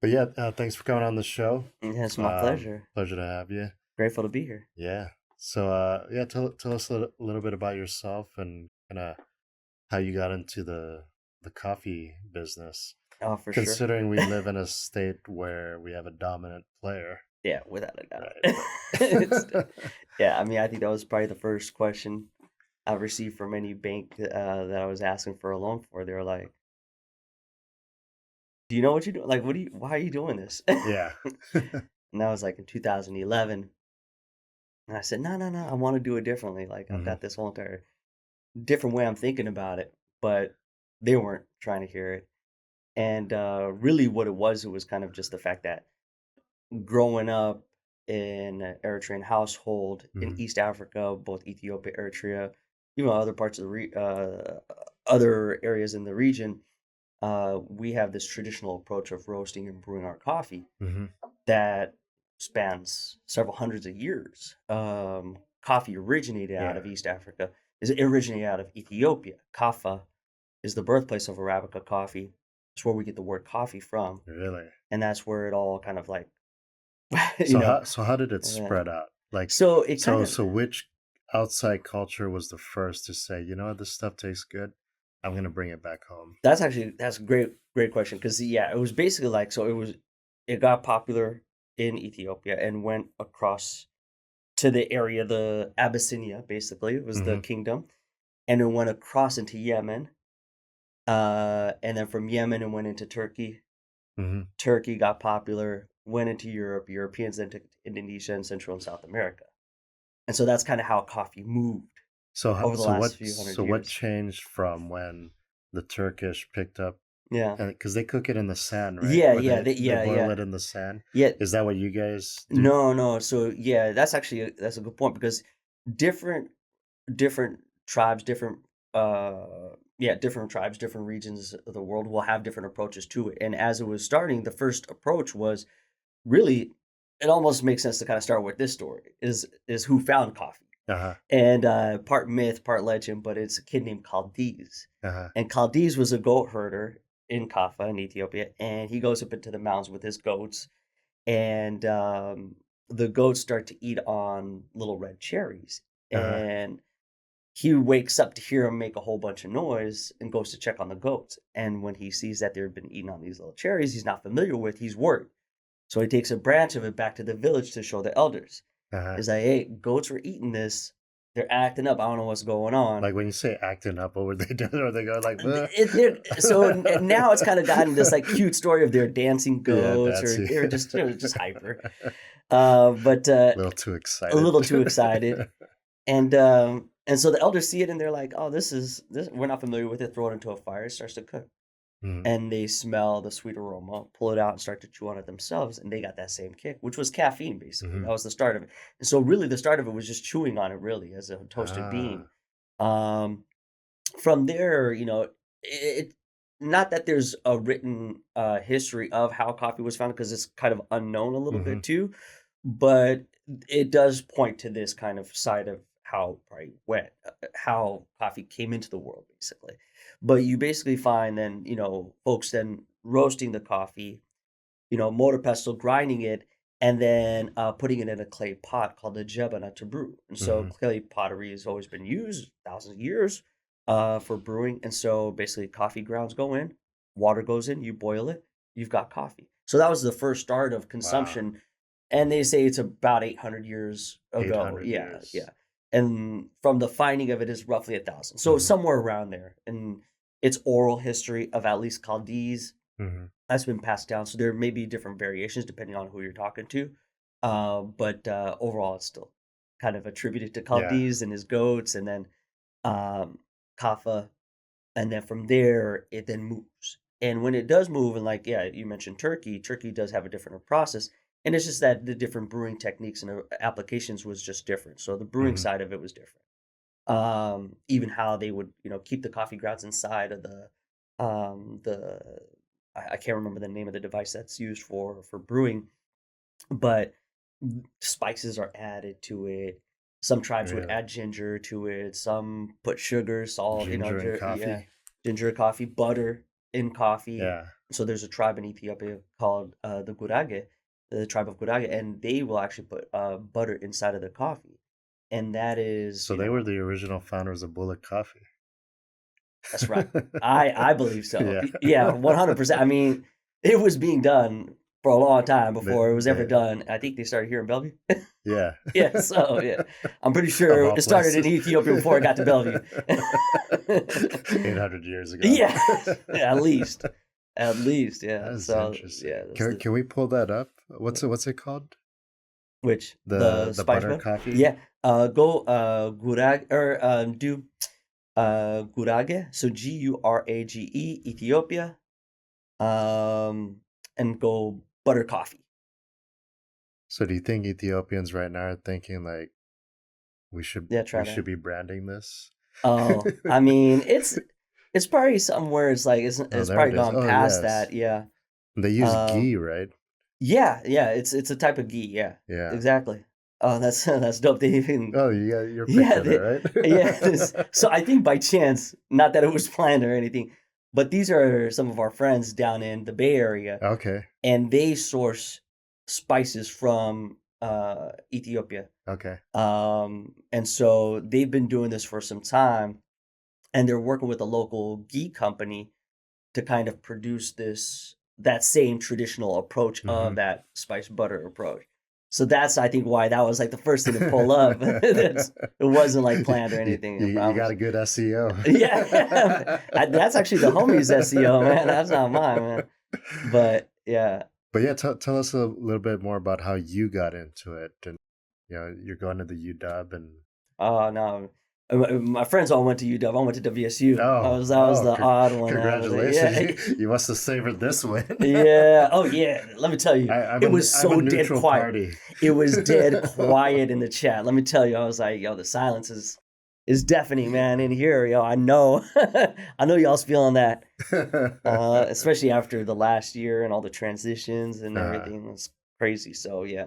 But yeah, thanks for coming on the show. It's my pleasure. Pleasure to have you. Grateful to be here. Yeah. So yeah, tell us a little bit about yourself and kind of how you got into the coffee business. Oh, for sure. Considering we live in a state where we have a dominant player, Yeah, without a right? doubt. It's, But yeah, I mean, I think that was probably the first question I received from any bank that I was asking for a loan for. They were like, "Do you know what you're doing? Like, why are you doing this?" yeah. And that was like in 2011. And I said, "No, no, no, I want to do it differently. Like, I've Hmm. got this whole entire different way I'm thinking about it." But they weren't trying to hear it. And really, what it was kind of just the fact that growing up in an Eritrean household in Hmm. East Africa, both Ethiopia, Eritrea, even other parts of other areas in the region, we have this traditional approach of roasting and brewing our coffee Hmm. that spans several hundreds of years. Coffee originated out Yeah. of East Africa. Is originated out of Ethiopia. Kaffa is the birthplace of Arabica coffee. It's where we get the word coffee from, Really. and that's where it all kind of like, you So know, how did it uh, spread out? Like so it kind of so which outside culture was the first to say, you know what, this stuff tastes good? I'm gonna bring it back home. that's a great question because yeah, it was basically like it got popular in Ethiopia and went across to the area, the Abyssinia basically it was the Hmm. kingdom, and it went across into Yemen, and then from Yemen it went into Turkey. Hmm. Turkey got popular, went into Europe. Europeans then took it to Indonesia and Central and South America, and so that's kind of how coffee moved over the last few hundred So what years. changed from when the Turkish picked up, Yeah, and because they cook it in the sand, right? yeah, Or yeah, they yeah, boil yeah. it in the sand. Yeah, Is that what you guys do? no, no. So yeah, that's actually that's a good point because different different tribes, different tribes, different regions of the world will have different approaches to it. And as it was starting, the first approach was really it almost makes sense to kind of start with this story is who found coffee. Uh-huh. And part myth, part legend, but it's a kid named Chaldees. Uh-huh. And Chaldees was a goat herder in Kaffa in Ethiopia, and he goes up into the mountains with his goats and the goats start to eat on little red cherries. Uh-huh. And he wakes up to hear them make a whole bunch of noise and goes to check on the goats. And when he sees that they've been eating on these little cherries he's not familiar with, he's worried. So he takes a branch of it back to the village to show the elders. Uh-huh. He's like, "Hey, goats were eating this. They're acting up. I don't know what's going on." Like when you say acting up, what were they doing? Or they go like, "Bleh." Now it's kind of gotten this like cute story of their dancing Yeah, goats, that's or it. they're just just hyper. But A little too a excited. little too excited, and so the elders see it and they're like, "Oh, this we're not familiar with it." Throw it into a fire, it starts to cook, Mhm. and they smell the sweet aroma, pull it out, and start to chew on it themselves, and they got that same kick, which was caffeine. Basically, that Mhm. was the start of it. And so, really, the start of it was just chewing on it, really, as a toasted bean. Ah. Um, from there, it not that there's a written history of how coffee was founded because it's kind of unknown a little Mhm. bit too, but it does point to this kind of side of how probably wet how coffee came into the world basically. But you basically find then folks then roasting the coffee, motor pestle grinding it, and then putting it in a clay pot called a jebana to brew. And so Mhm. clay pottery has always been used thousands of years for brewing. And so basically, coffee grounds go in, water goes in, you boil it, you've got coffee. So that was the first start of Wow. consumption. And they say it's about 800 years ago. 800 Yeah, years. yeah. And from the finding of it is roughly 1,000. So Mhm. somewhere around there. And it's oral history of at least Chaldees Mhm. that's been passed down. So there may be different variations depending on who you're talking to. But overall, it's still kind of attributed to Yeah. Chaldees and his goats, and then um, Kaffa. And then from there, it then moves. And when it does move, and like, yeah, you mentioned Turkey, Turkey does have a different process. And it's just that the different brewing techniques and applications was just different. So the brewing Mhm. side of it was different. Even how they would, keep the coffee grounds inside of the I can't remember the name of the device that's used for brewing, but spices are added to it. Some tribes would Really. add ginger to it. Some put sugar, salt, Ginger and yeah, coffee. ginger, coffee, butter. in coffee. Yeah. So there's a tribe in Ethiopia called the tribe of Gurage, and they will actually put butter inside of the coffee, and that is, So they were the original founders of Bullet Coffee. that's right. I believe so. Yeah. Yeah, 100%. I mean, it was being done for a long time They, before it was ever they, done. I think they started here in Bellevue. yeah. Yeah, so yeah, I'm pretty Of sure all it started in places. Ethiopia before it got to Bellevue. 800 years ago. Yeah, at least, yeah. That is So interesting. yeah, that's Can we pull that up? What's it called? which The the spice butter butter. coffee? Yeah, go gurag or do gurage. So Gurage Ethiopia. And go butter coffee. So do you think Ethiopians right now are thinking like Yeah, try we that. should be branding this? Oh, I mean, it's probably somewhere it's like Oh, it's there probably it is. gone Oh, past yes. that. Yeah. They use Um, ghee, right? yeah, it's a type of ghee. Yeah, Yeah. exactly. Oh, that's dope. They even Oh, you're yeah, picturing it, yeah. right? So I think by chance, not that it was planned or anything, but these are some of our friends down in the Bay Area, Okay. and they source spices from Ethiopia. Okay. And so they've been doing this for some time, and they're working with a local ghee company to kind of produce that same traditional approach Hmm. of that spice butter approach. So that's, I think, why that was like the first thing to pull up. It wasn't like planned or anything, I You got promise. a good SEO. Yeah, that's actually the homie's SEO, man. That's not mine, man. But yeah, But yeah, tell us a little bit more about how you got into it, and you're going to the UW, and oh no, my friends all went to UW. I went to WSU. I was oh, the odd one out of it. congratulations! Yeah, You must have savored this win. yeah. Oh yeah. Let me tell you, it was I'm a so dead neutral quiet. party. It was dead quiet in the chat. Let me tell you, I was like, yo, the silence is deafening, man. In here, yo, I know, I know y'all's feeling that, especially after the last year and all the transitions and uh, everything. It's crazy. So yeah.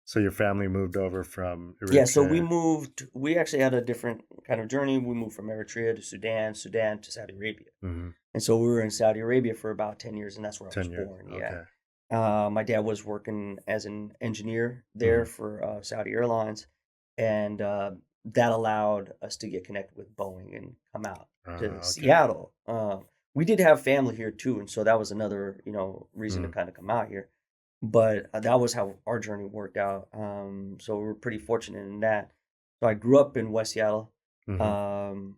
so your family moved over from Yeah, so Eritrea. we actually had a different kind of journey. We moved from Eritrea to Sudan, Sudan to Saudi Arabia. Hmm. And so we were in Saudi Arabia for about 10 years, and that's where I was 10 years. born. Yeah. Okay. My dad was working as an engineer there Hmm. for Saudi Airlines, and that allowed us to get connected with Boeing and come out to Okay. Seattle. We did have family here too, and so that was another, reason to Mm. kind of come out here. But that was how our journey worked out. So we were pretty fortunate in that. So I grew up in West Seattle, Hmm.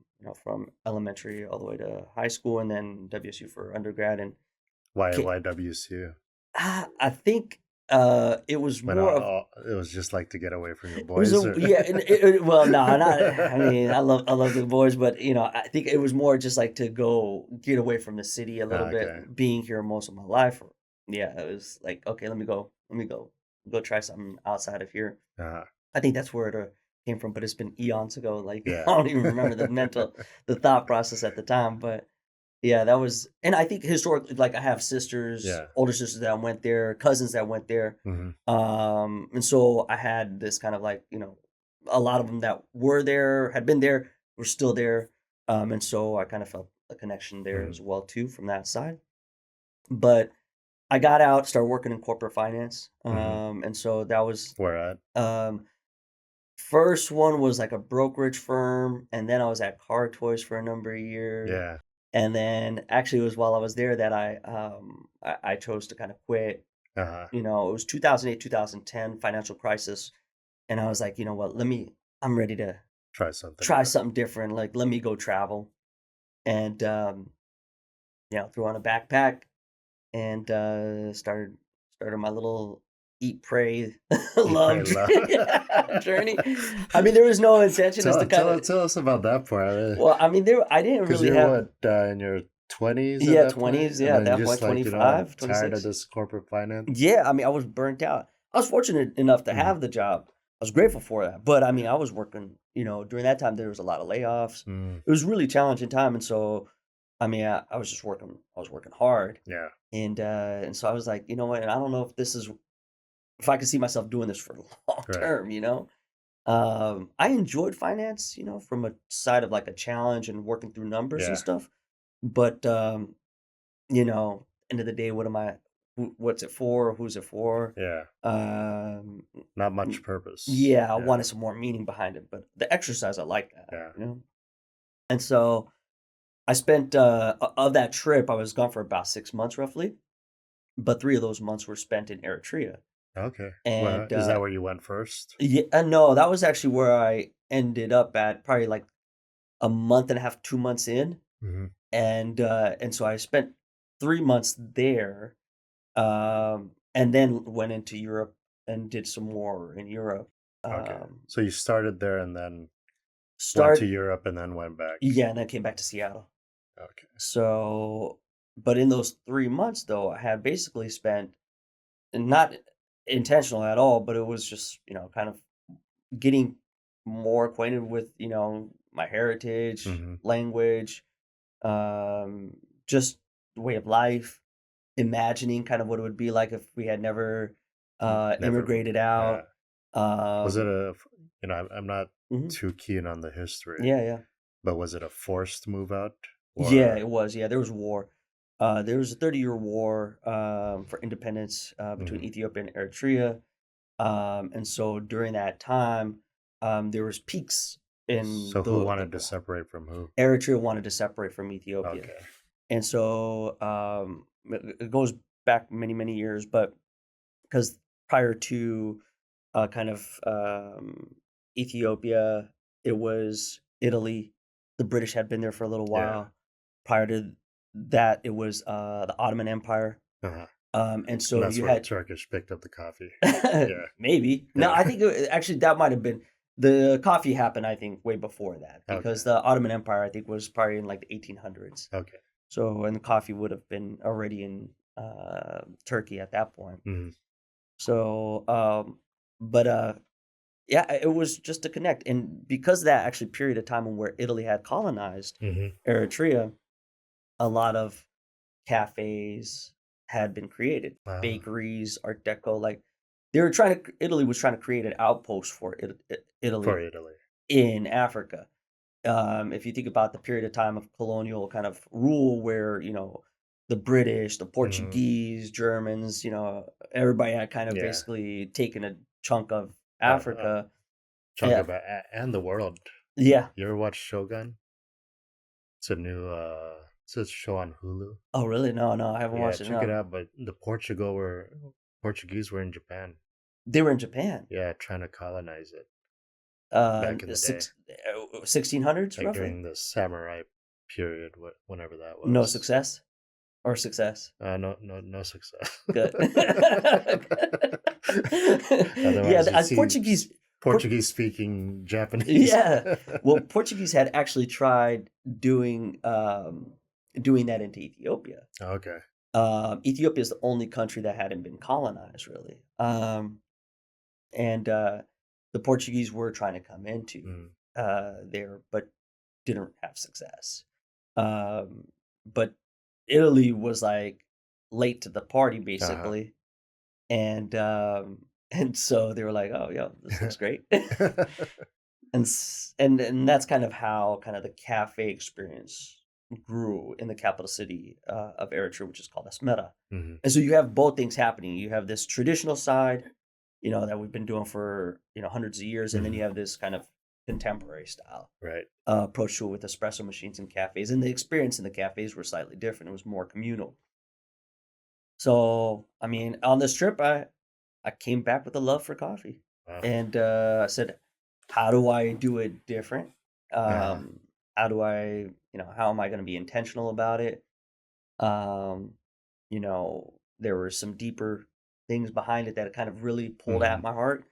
from elementary all the way to high school, and then WSU for undergrad. And Why WSU? I think it was When more of it was just like to get away from your it was boys, a or yeah. And well, no, not. I mean, I love the boys, but I think it was more just like to go get away from the city a little okay. bit. Being here most of my life, yeah, it was like okay, let me go try something outside of here. Uh, I think that's where it came from, but it's been eons ago. Like I yeah. don't even remember the thought process at the time, but yeah, that was, and I think historically, like I have sisters, Yeah. older sisters that went there, cousins that went there, Hmm. and so I had this kind of like a lot of them that were there, had been there, were still there, and so I kind of felt a connection there Hmm. as well too from that side. But I got out, started working in corporate finance, Hmm. and so that was Where at? um, first one was like a brokerage firm, and then I was at Car Toys for a number of years. Yeah. And then actually it was while I was there that I chose to kind of quit. Uh-huh. It was 2008, 2010 financial crisis, and I was like, you know what, I'm ready to Try something try new. something different. Like let me go travel. And threw on a backpack and started my little eat, pray, You pray love love. journey. I mean, there was no intention as to kind of Tell us about that part. well, I mean, I didn't Because really you're have what, in your 20s at yeah, that point, 20s, and yeah, at then that just point, like I'm 25, tired of 26. this corporate finance. Yeah, I mean, I was burnt out. I was fortunate enough to Mm. have the job. I was grateful for that. But I mean, I was working, during that time there was a lot of layoffs. Mm. It was really challenging time. And so I mean, I was just I was working hard. Yeah. And so I was like, you know what, I don't know if I could see myself doing this for long Right. term. I enjoyed finance, from a side of like a challenge and working through numbers and Yeah. stuff. But End of the day, what am I? What's it for? Who's it for? Yeah. Um, Not much purpose. yeah, I Yeah. wanted some more meaning behind it, but the exercise, I like that, Yeah. And so I spent of that trip, I was gone for about 6 months roughly, but 3 of those months were spent in Eritrea, Okay. Well, and is that where you went first? yeah, no, that was actually where I ended up at probably like a month and a half, 2 months in, Hmm. and so I spent 3 months there, and then went into Europe and did some more in Europe. Okay. Um, So you started there and then went to start Europe and then went back. Yeah, and then came back to Seattle. Okay. So, but in those 3 months though, I had basically spent, and not intentional at all, but it was just kind of getting more acquainted with my heritage, Hmm. language, um, just way of life, imagining kind of what it would be like if we had never Never. immigrated Yeah. out. Was it Um, a? I'm not mhm. too keen on the history, Yeah, yeah. but was it a forced move out Yeah, or? it was. Yeah, there was war. There was a 30-year war for independence between Mhm. Ethiopia and Eritrea. And so during that time, there was peaks in So who the wanted to separate from who? Eritrea wanted to separate from Ethiopia. Okay. And so it goes back many, many years, but because prior to kind of Ethiopia, it was Italy. The British had been there for a little Yeah. while. Prior to that, it was the Ottoman Empire. Uh-huh. And And so that's you where the had Turkish picked up the coffee. Yeah. maybe. No, Yeah. I think actually that might have been the coffee happened, I think, way before that Okay. because the Ottoman Empire, I think, was probably in like the 1800s. Okay. So, and the coffee would have been already in Turkey at that point. Hmm. So, but yeah, it was just to connect, and because of that actually period of time where Italy had colonized Hmm. Eritrea, a lot of cafes had been created, Wow. bakeries, Art Deco. Like they were trying to, Italy was trying to create an outpost for For Italy Italy. in Africa. If you think about the period of time of colonial kind of rule, where the British, the Hmm. Portuguese, Germans, everybody had kind of Yeah. basically taken a chunk of A Africa. chunk Yeah, of and the world. yeah. You ever watch Shogun? It's a new it's a show on Hulu. Oh, really? No, no, I haven't Yeah, watched it. check it No, out. But the Portuguese were in Japan. they were in Japan. Yeah, trying to colonize it back in The the day, 1600s, like roughly. during the samurai period, whenever that No was. success or success. No, no, no success. Good. Yeah, Otherwise, you'd see Port, Portuguese speaking Japanese. yeah. Well, Portuguese had actually tried doing that into Ethiopia. Okay. Ethiopia is the only country that hadn't been colonized, really. And the Portuguese were trying to come into Mm. there, but didn't have success. Um, but Italy was like late to the party, Uh-huh. basically, and so they were like, "Oh, yeah, this looks great," and that's kind of how kind of the cafe experience grew in the capital city of Eritrea, which is called Asmera. Hmm. And so you have both things happening. You have this traditional side, that we've been doing for hundreds of years, and then Hmm. you have this kind of contemporary style Right. approach to it with espresso machines and cafes. And the experience in the cafes were slightly different. It was more communal. So, I mean, on this trip, I came back with a love for coffee, Wow. and I said, "How do I do it different? Uh-huh. Um, how do I, how am I going to be intentional about it?" Um, there were some deeper things behind it that kind of really pulled at Hmm. my heart.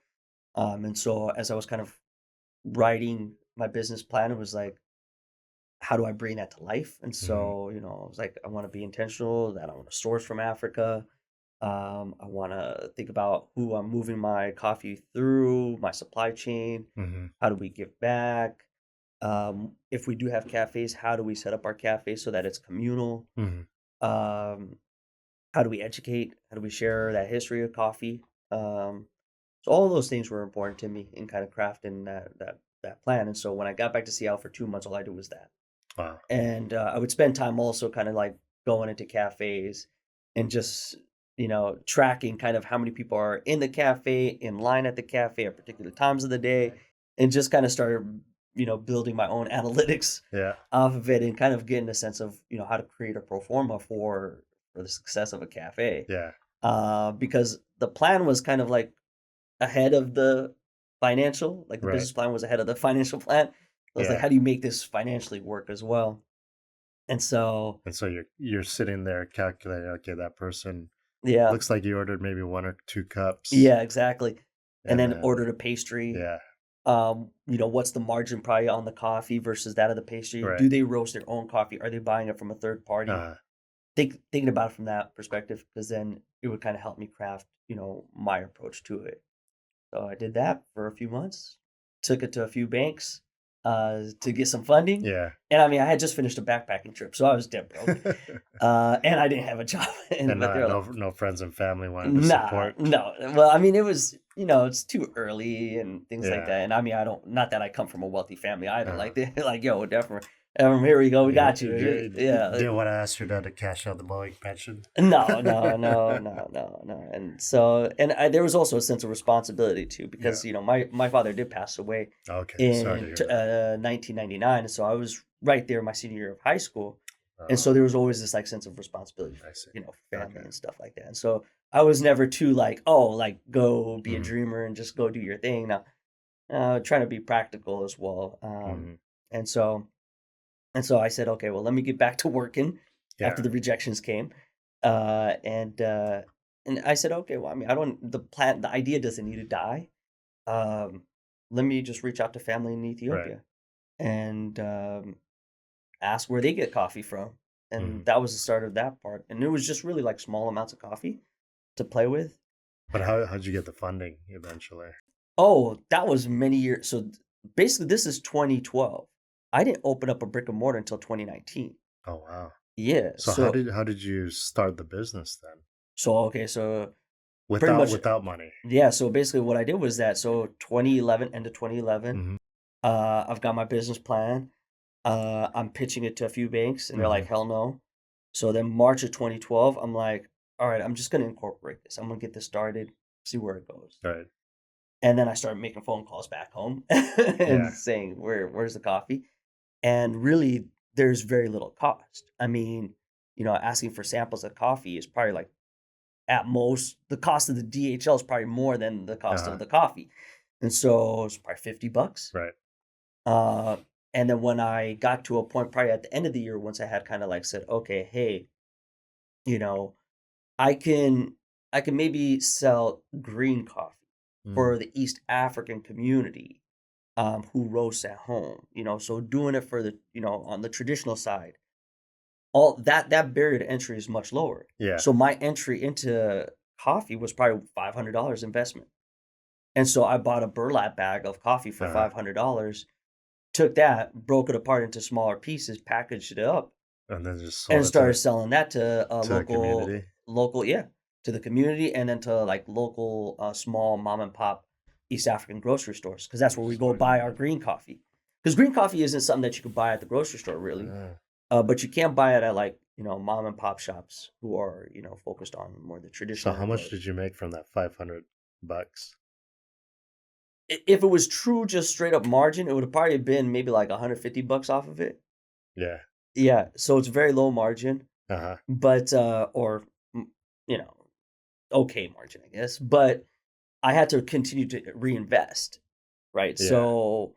And so as I was kind of writing my business plan, it was like, how do I bring that to life? And Hmm. so, I was like, I want to be intentional that I want to source from Africa. I want to think about who I'm moving my coffee through, my supply chain. Hmm. How do we give back? If we do have cafes, how do we set up our cafe so that it's communal? Hmm. Um, how do we educate? How do we share that history of coffee? Um, so all of those things were important to me in kind of crafting that plan. And so when I got back to Seattle for 2 months, all I did was that. Wow. And I would spend time also kind of like going into cafes and just, tracking kind of how many people are in the cafe, in line at the cafe at particular times of the day, and just kind of started, building my own analytics Yeah. off of it and kind of getting a sense of, how to create a pro forma for the success of a cafe. Yeah. Because the plan was kind of like ahead of the financial, like the Right. business plan was ahead of the financial plan. I was like, Yeah. how do you make this financially work as well? And so, And so you're sitting there calculating, okay, that person yeah, looks like you ordered maybe 1 or 2 cups, yeah, exactly. And and then then ordered a pastry. yeah, What's the margin probably on the coffee versus that of the pastry? right. Do they roast their own coffee? Are they buying it from a third party? Uh, Thinking about it from that perspective, because then it would kind of help me craft, my approach to it. So I did that for a few months, took it to a few banks to get some funding. yeah. And I mean, I had just finished a backpacking trip, so I was dead broke. And I didn't have a job. And But they're like, no friends and family wanted to nah, support. no. Well, I mean, it was, it's too early and things like Yeah. that. And I mean, not that I come from a wealthy family either. Uh, Like, they're like, yo, definitely, here we go. We got you. Yeah. didn't want to ask your dad to cash out the mowing pension. No, no, no, no, no, no. And so, there was also a sense of responsibility too, Yeah. because my father did pass away Okay. Sorry to in hear that. 1999, so I was right there my senior year of high school, and Uh, so there was always this like sense of responsibility I for see. for family Okay. and stuff like that. And so I was never too like, oh, like go be a Hmm. dreamer and just go do your thing. Now, trying to be practical as well. Hmm. And so I said, okay, well, let me get back to working after Yeah. the rejections came. Uh, and uh, and I said, okay, well, I mean, I don't the idea doesn't need to die. Um, Let me just reach out to family in Right. Ethiopia and ask where they get coffee from. Hmm. And that was the start of that part. And it was just really like small amounts of coffee to play with. But how'd you get the funding eventually? Oh, that was many years. So basically, this is 2012. I didn't open up a brick and mortar until 2019. Oh wow. Yeah. So So how did you start the business then? okay. So pretty Without much, without money. yeah. So basically, what I did was that. So 2011, end of 2011, Hmm. I've got my business plan. I'm pitching it to a few banks, and they're Hmm. like, hell no. So then March of 2012, I'm like, all right, I'm just gonna incorporate this. I'm gonna get this started, see where it goes. Right. And then I started making phone calls back home Yeah. and saying, where's the coffee? And really, there's very little cost. I mean, asking for samples of coffee is probably like at most the cost of the DHL is probably more than the cost of Uh-huh. the coffee. And so it's probably $50. Right. Uh, and then when I got to a point probably at the end of the year, once I had kind of like said, okay, hey, you know, I can maybe sell green coffee Mm. for the East African community who roasts at home. So doing it for the on the traditional side, all that barrier to entry is much lower. Yeah. So my entry into coffee was probably $500 investment, and so I bought a burlap bag of coffee for Uh-huh. $500. Took that, broke it apart into smaller pieces, packaged it up, And then just sold and it started selling that to to the community. yeah, to the community, and then to like local small mom and pop East African grocery stores, because that's where we go buy our green coffee. Because green coffee isn't something that you could buy at the grocery store really, Uh, but you can buy it at like mom and pop shops who are focused on more the so traditional how much approach. did you make from that $500? If it was true just straight up margin, it would have probably been maybe like $150 off of it. Yeah. Yeah, so it's very low margin, Uh-huh. but or mm, you know okay margin, I guess. But I had to continue to reinvest, right? Yeah. So,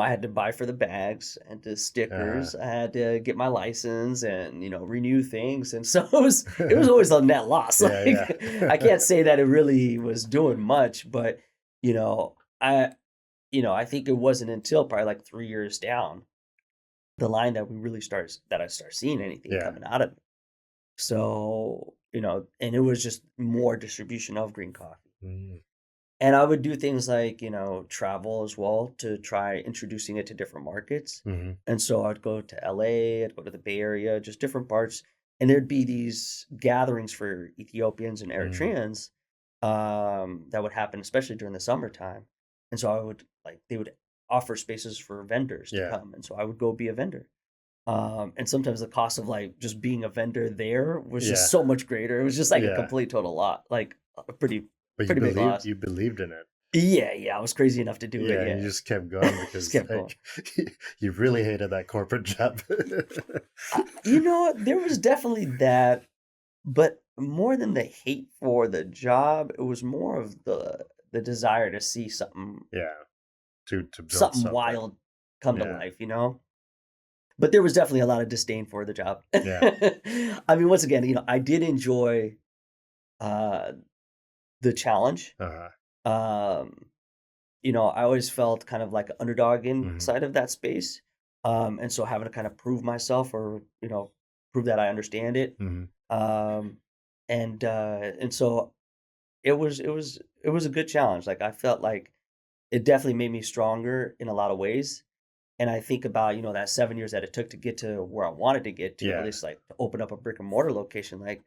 I had to buy for the bags and the Uh-huh. stickers. I had to get my license and, renew things. And so it was always a net loss. Yeah, Like I yeah. can't say that it really was doing much, but you know, I I think it wasn't until probably like 3 years down the line that I start seeing anything Yeah. coming out of it. So, and it was just more distribution of green coffee. Mm. And I would do things like, travel as well to try introducing it to different markets. Mhm. And so I'd go to LA, I'd go to the Bay Area, just different parts. And there'd be these gatherings for Ethiopians and Mm. Eritreans that would happen, especially during the summertime. And so they would offer spaces for vendors to Yeah. come. And so I would go be a vendor. And sometimes the cost of like just being a vendor there was just Yeah. so much greater. It was just like a Yeah. complete total lot, like a But pretty big loss. you believed in it. Yeah, yeah, I was crazy enough to do it. Yeah, and you Yeah, just kept going just because kept going. like you really hated that corporate job. You know what? There was definitely that, but more than the hate for the job, it was more of the desire to see Yeah, to build something something. wild come to Yeah. life, you know? But there was definitely a lot of disdain for the job. Yeah. I mean, once again, I did enjoy uh the challenge. Uh-huh. Um, I always felt kind of like an underdog Mhm. inside of that space. And so having to kind of prove myself or, prove that I understand it. Mhm. Um, and so it was a good challenge. Like I felt like it definitely made me stronger in a lot of ways. And I think about, that 7 years that it took to get to where I wanted to get to, at Yeah. least like to open up a brick and mortar location. Like,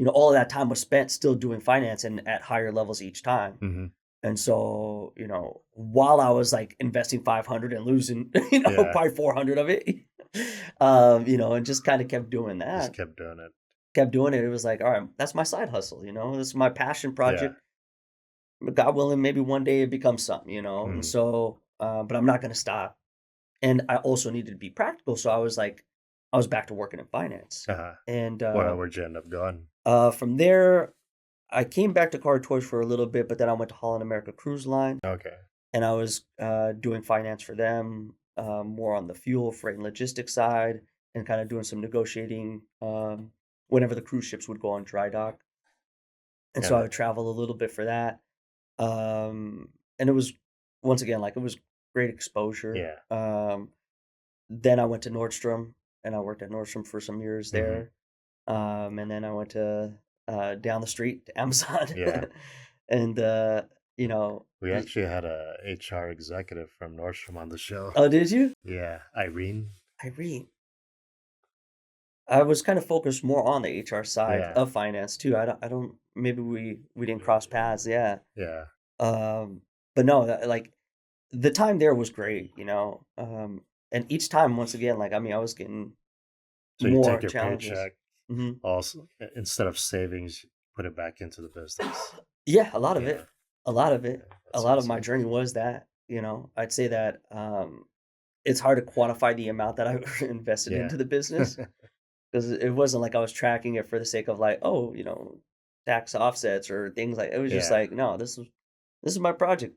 all of that time was spent still doing finance and at higher levels each time. Mhm. And so, while I was like investing 500 and losing, Yeah. probably 400 of it, and just kind of kept doing Just that, kept doing it. kept doing it. It was like, all right, that's my side hustle, this is my passion Yeah. project. God willing, maybe one day it becomes something. And Mhm. so, but I'm not going to stop. And I also needed to be practical. So I was back to working in finance. Uh-huh. And Where'd you end up going? from there, I came back to Car Tours for a little bit, but then I went to Holland America Cruise Line Okay. and I was doing finance for them, more on the fuel, freight, and logistics side, and kind of doing some negotiating whenever the cruise ships would go on dry dock. And so I And would travel a little bit for that. And it was, once again, like it was great exposure. yeah. Then I went to Nordstrom and I worked at Nordstrom for some years Mhm. there. And then I went to down the street to Amazon, Yeah. and We actually had a HR executive from Nordstrom on the show. oh, did you? Yeah, Irene. Irene. I was kind of focused more on the HR side Yeah. of finance too. I don't. Maybe we didn't cross paths. Yeah. Yeah. Um, but no, like the time there was great. And each time, once again, like I mean, I was getting So you take more your challenges. paycheck Hmm. also instead of savings, you put it back into the business. Yeah, a lot of Yeah. it. A lot of it. Yeah. A That's lot of my awesome. journey was that. I'd say that it's hard to quantify the amount that I invested Yeah. into the business because it wasn't like I was tracking it for the sake of like, oh, tax offsets or things like. It was just Yeah. like, no, this is my project.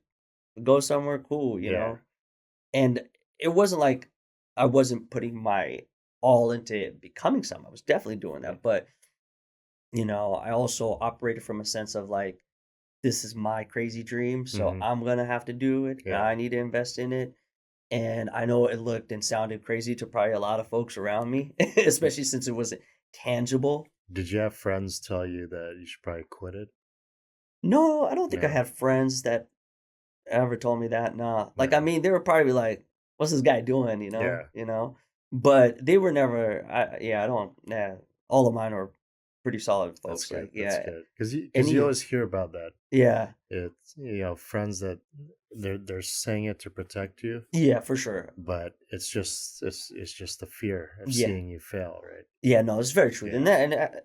Go somewhere cool. Yeah. And it wasn't like I wasn't putting my all into it becoming something. I was definitely doing Yeah. that, but I also operated from a sense of like this is my crazy dream, so Mhm. I'm gonna have to do it, and Yeah. I need to invest in it. And I know it looked and sounded crazy to probably a lot of folks around me, Y- especially since it wasn't tangible. Did you have friends tell you that you should probably quit it? No, I don't think I No. had friends that ever told me that. Nah, like I No. mean, they were probably like, "What's this guy doing?" You know, Yeah. you know. But they were never. Yeah, I don't. Yeah, all of mine are pretty solid That's folks. good. Like, That's yeah, good. Because you any. always hear about that. Yeah, It's friends that they're saying it to protect you, yeah, for sure. but it's just the fear of Yeah, seeing you fail, right? yeah. No, it's very true. And Yeah.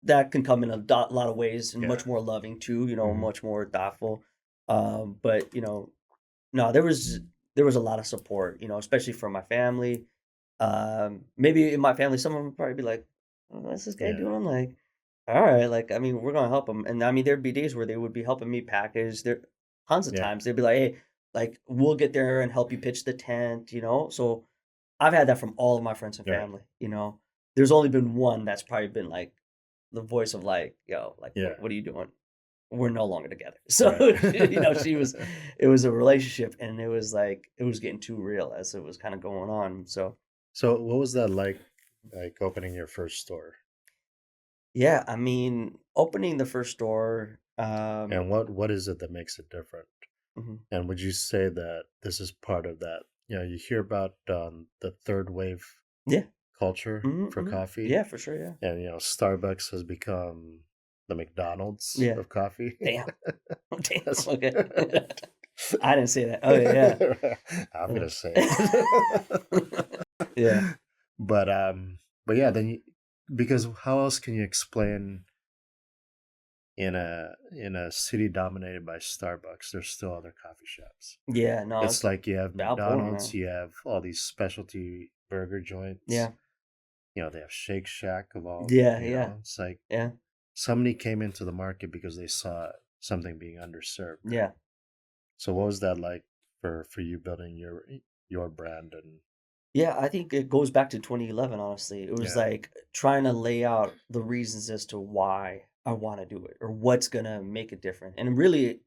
that can come in a lot of ways and Yeah. much more loving too, Hmm. much more thoughtful. But no, there was a lot of support, especially from my family. Maybe in my family, someone would probably be like, "Oh, what's this guy Yeah. doing?" Like, all right, like I mean, we're gonna help him. And I mean, there'd be days where they would be helping me package. There tons of Yeah. times they'd be like, "Hey, like we'll get there and help you pitch the tent." So I've had that from all of my friends and Right. family. There's only been one that's probably been like the voice of like, "Yo, like, Yeah. what are you doing? We're no longer together." Right. So, it was a relationship and it was like, it was getting too real as it was kind of going on. So, So what was that like opening your first store? yeah, I mean, opening the first store, And what is it that makes it different? mhm, And would you say that this is part of that? You hear about the third wave yeah, culture mhm, for mhm, coffee, yeah, for sure, yeah, and Starbucks has become the McDonald's yeah. of coffee. Damn, damn, That's okay. I didn't say that. Oh, yeah, I'm yeah. gonna say it. Yeah. but yeah, because how else can you explain in a city dominated by Starbucks, there's still other coffee shops. Yeah, no, It's that's a like you have valid point, McDonald's, man. you have all these specialty burger joints. Yeah, You know, they have Shake Shack of all. yeah, You yeah, know, it's like yeah, somebody came into the market because they saw something being underserved, right? yeah. So what was that like for you building your brand and Yeah, I think it goes back to 2011, honestly. It was yeah. like trying to lay out the reasons as to why I want to do it or what's going to make it different. And really,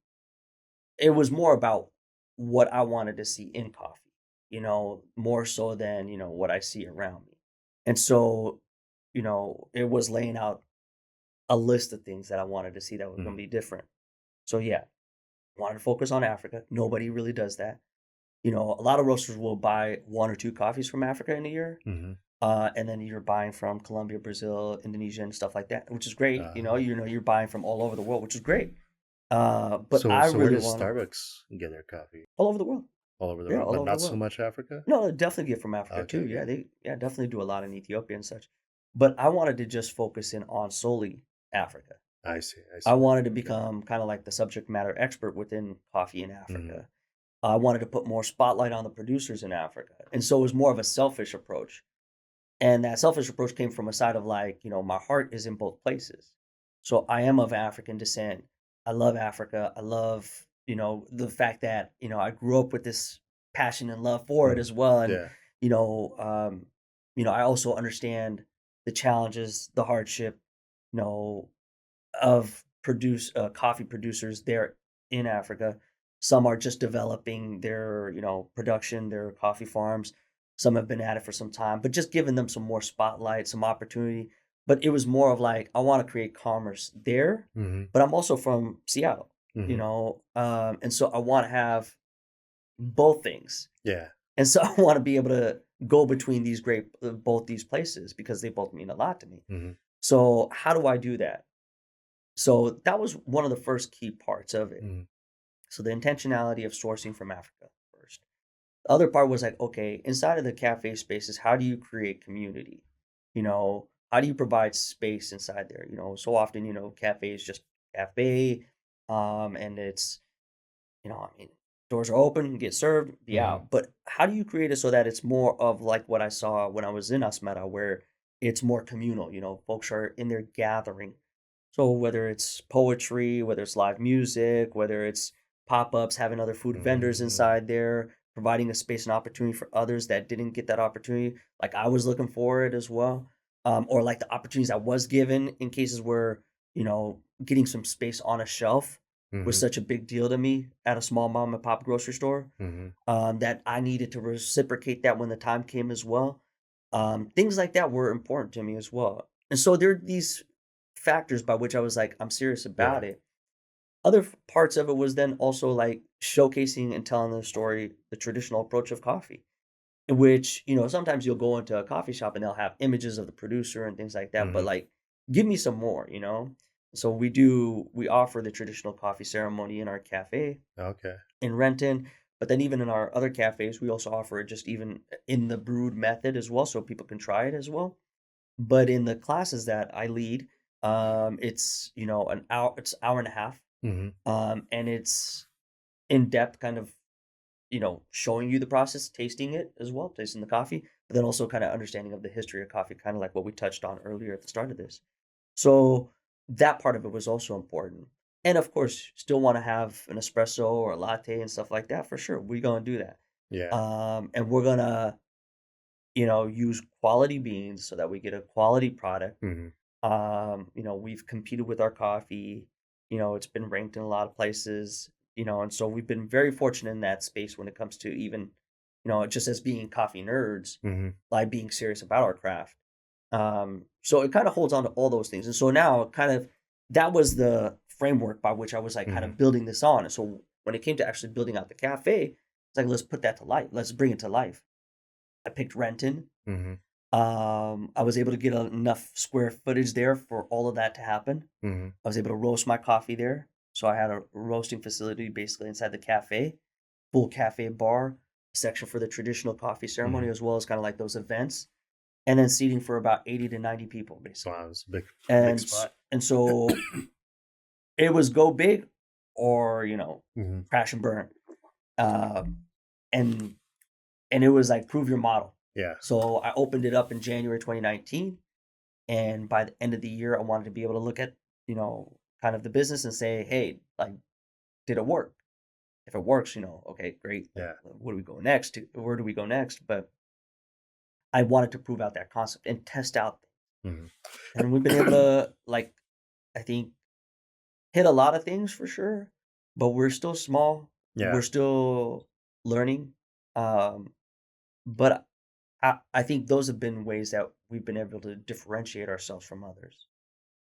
it was more about what I wanted to see in coffee, more so than, what I see around me. And so, it was laying out a list of things that I wanted to see that were going Mm, to be different. So, yeah, wanted to focus on Africa. Nobody really does that. A lot of roasters will buy one or two coffees from Africa in a year. mm-hmm. And then you're buying from Colombia, Brazil, Indonesia, and stuff like that, which is great. uh, You're buying from all over the world, which is great. But so I so where really does want to Starbucks get their coffee? all over the world. All over the Yeah, world, all but over the not so world. much Africa? No, they definitely get from Africa Okay, too. okay. Yeah, they definitely do a lot in Ethiopia and such. But I wanted to just focus in on solely Africa. I see, I I see. wanted to Okay. become kind of like the subject matter expert within coffee in Mm-hmm. Africa. I wanted to put more spotlight on the producers in Africa. And so it was more of a selfish approach. And that selfish approach came from a side of like, my heart is in both places. So I am of African descent. I love Africa. I love, the fact that, I grew up with this passion and love for it Mm-hmm. as well. And, Yeah. you know, um, I also understand the challenges, the hardship, you know, of coffee producers there in Africa. Some are just developing their, production, their coffee farms. Some have been at it for some time, but just giving them some more spotlight, some opportunity. But it was more of like, I want to create commerce there, Mm-hmm. but I'm also from Seattle, Mm-hmm. and so I want to have both things. Yeah. And so I want to be able to go between both these places because they both mean a lot to me. Mm-hmm. So how do I do that? So that was one of the first key parts of it. Mm-hmm. So the intentionality of sourcing from Africa first. The other part was like, okay, inside of the cafe spaces, how do you create community? How do you provide space inside there? So often, cafe is just cafe, and it's, I mean, doors are open, get served, be Mm-hmm. out. But how do you create it so that it's more of like what I saw when I was in Asmara, where it's more communal? Folks are in there gathering, so whether it's poetry, whether it's live music, whether it's pop-ups, having other food vendors Mm-hmm. inside there, providing a space and opportunity for others that didn't get that opportunity, like I was looking for it as well, or like the opportunities I was given in cases where getting some space on a shelf was Mm-hmm. such a big deal to me at a small mom and pop grocery store, Mm-hmm. that I needed to reciprocate that when the time came as well. Things like that were important to me as well. And so there are these factors by which I was like, I'm serious Yeah. about it. Other parts of it was then also like showcasing and telling the story, the traditional approach of coffee, in which, sometimes you'll go into a coffee shop and they'll have images of the producer and things like that, but Mm-hmm. like, give me some more. So we offer the traditional coffee ceremony in our cafe Okay. in Renton, but then even in our other cafes, we also offer it just even in the brewed method as well, so people can try it as well. But in the classes that I lead, it's an hour, it's hour and a half, Mm-hmm. and it's in depth, kind of showing you the process, tasting it as well, tasting the coffee, but then also kind of understanding of the history of coffee, kind of like what we touched on earlier at the start of this. So that part of it was also important. And of course, still want to have an espresso or a latte and stuff like that for sure. We're gonna do that. Yeah. And we're gonna, use quality beans so that we get a quality product. Mm-hmm. We've competed with our coffee. It's been ranked in a lot of places. And so we've been very fortunate in that space when it comes to even, just as being coffee nerds, Mm-hmm. like being serious about our craft. So it kind of holds on to all those things. And so now kind of that was the framework by which I was like kind Mm-hmm. of building this on. And so when it came to actually building out the cafe, it's like, let's put that to life. Let's bring it to life. I picked Renton. Mm-hmm. I was able to get enough square footage there for all of that to happen. Mm-hmm. I was able to roast my coffee there. So I had a roasting facility basically inside the cafe, full cafe bar, section for the traditional coffee ceremony, Mm-hmm. as well as kind of like those events. and then seating for about 80 to 90 people, basically. Wow, it's a big And spot. and so it was go big or Hmm. crash and burn. Um, and and it was like prove your model. Yeah. So I opened it up in January 2019, and by the end of the year, I wanted to be able to look at kind of the business and say, hey, like, did it work? If it works, okay, great. Like, Yeah. what do we go next? Where do we go next? But I wanted to prove out that concept and test out, Hmm. and we've been able to, like, I think, hit a lot of things for sure, but we're still small. Yeah. We're still learning. Um, but I think those have been ways that we've been able to differentiate ourselves from others.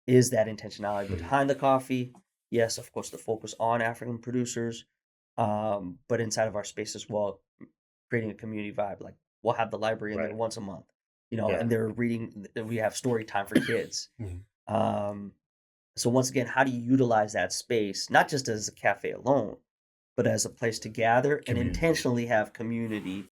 Is that intentionality Hmm. behind the coffee? Yes, of course, the focus on African producers, but inside of our space as well, creating a community vibe. Like we'll have the library in there Right. once a month, Yeah. and they're reading. We have story time for kids. Hmm. Um, so once again, how do you utilize that space not just as a cafe alone, but as a place to gather and Community. intentionally have community?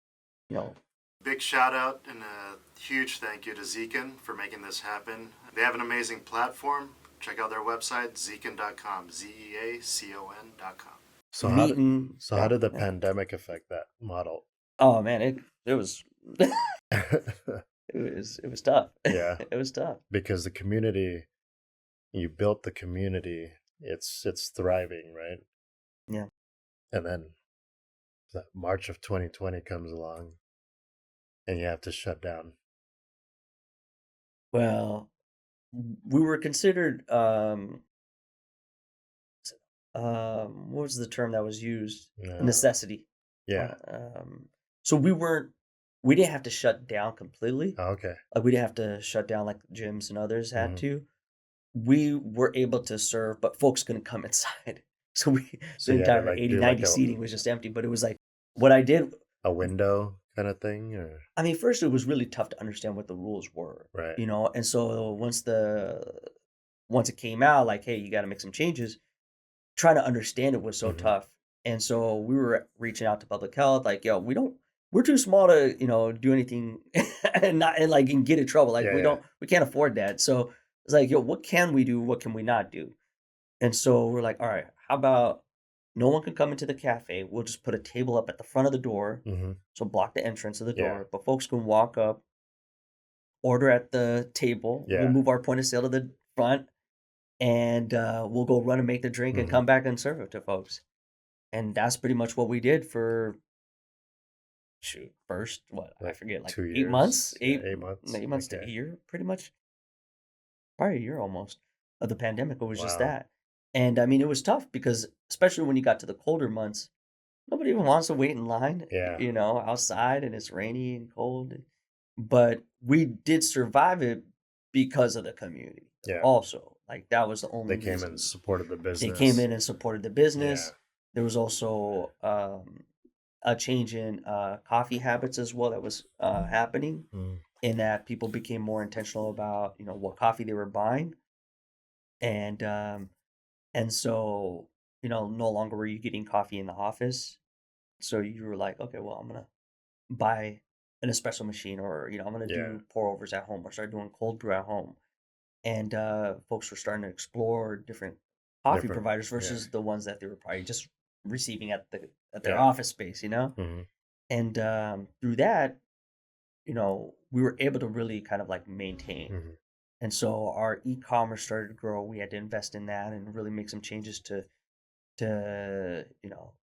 You know, Big shout out and a huge thank you to Zekin for making this happen. They have an amazing platform. Check out their website, zeacon.com, zeacon.com. So meeting. how Yeah, did the yeah. pandemic affect that model? Oh man, it was it was tough. Yeah, It was tough. because the community, you built the community, it's thriving, right? Yeah. And then March of 2020 comes along and you have to shut down. Well, we were considered what was the term that was used? A Uh, necessity. yeah. Uh, um, so we didn't have to shut down completely. Oh, okay. Like we didn't have to shut down like gyms and others had Hmm. to. We were able to serve, but folks couldn't come inside. So So the you had to entire like 80, do like 90 seating was just empty. But it was like what I did. a window kind of thing, or I mean, first it was really tough to understand what the rules were, right. and so once it came out, like, hey, you got to make some changes. Trying to understand it was so Hmm. tough, and so we were reaching out to public health, like, yo, we're too small to do anything and like and get in trouble. Like Yeah, yeah. we can't afford that. So it's like, yo, what can we do? What can we not do? And so we're like, all right, how about no one can come into the cafe? We'll just put a table up at the front of the door, Hmm. so block the entrance of the Yeah, door, but folks can walk up, order at the table. We'll yeah. move our point of sale to the front, and we'll go run and make the drink and Hmm. come back and serve it to folks. And that's pretty much what we did for shoot first what I Like forget, like 2 years. Yeah, 8 months. 8 months to a Okay. year, pretty much, probably a year almost of the pandemic. It was just Wow. that, and I mean it was tough because especially when you got to the colder months, nobody even wants to wait in line, Yeah. outside and it's rainy and cold. But we did survive it because of the community. Yeah. Also, like that was the They only came and reason supported the they came business. in and supported the Yeah. business. There was also a change in coffee habits as well that was happening, Mm. in that people became more intentional about what coffee they were buying, and so no longer were you getting coffee in the office. So you were like, okay, well, I'm gonna buy an espresso machine, or I'm gonna Yeah. do pour overs at home, or start doing cold brew at home. And folks were starting to explore different coffee Different. providers Yeah. versus the ones that they were probably just receiving at their Yeah. office space. Hmm. And through that, we were able to really kind of like maintain. Hmm. And so our e-commerce started to grow. We had to invest in that and really make some changes to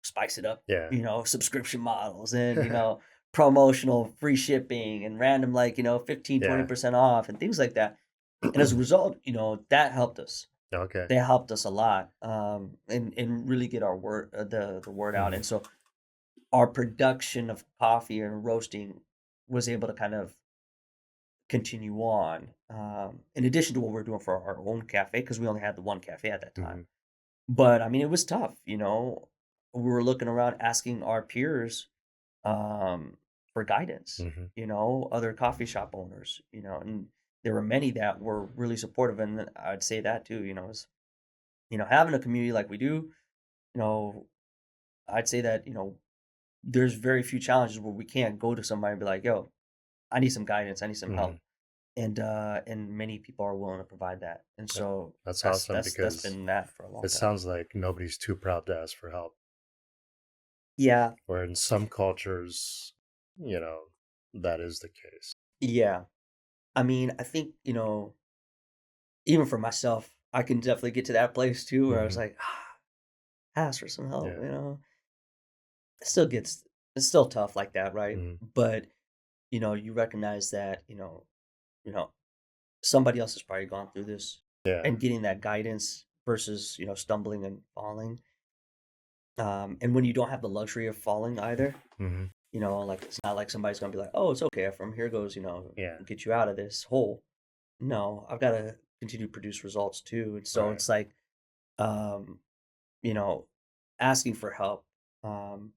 spice it up, Yeah. subscription models and promotional free shipping and random, like 15 twenty Yeah. percent off and things like that. And as a result, that helped us. Okay. They helped us a lot, and really get our word, the word out. Hmm. And so our production of coffee and roasting was able to kind of continue on, in addition to what we're doing for our own cafe, because we only had the one cafe at that time. Hmm. But I mean, it was tough. We were looking around asking our peers for guidance, Hmm. other coffee shop owners, and there were many that were really supportive. And I'd say that too, is, having a community like we do, you know, I'd say that, there's very few challenges where we can't go to somebody and be like, yo, I need some guidance, I need some Hmm. help, and many people are willing to provide that, and so That's that's awesome that's because been that for a long it time. sounds like nobody's too proud to ask for help. Yeah, Where in some cultures, that is the case. yeah. I mean, I think even for myself, I can definitely get to that place too, where I was Hmm. like, ask for some help. Yeah. It still gets it's still tough like that, right? Hmm. But you recognize that you know somebody else has probably gone through this, Yeah. and getting that guidance versus stumbling and falling. And when you don't have the luxury of falling either, Hmm. like it's not like somebody's gonna be like, "Oh, it's okay, from here goes, Yeah. get you out of this hole." No, I've got to continue to produce results too, and so Right. it's like, um, you know, asking for help, um,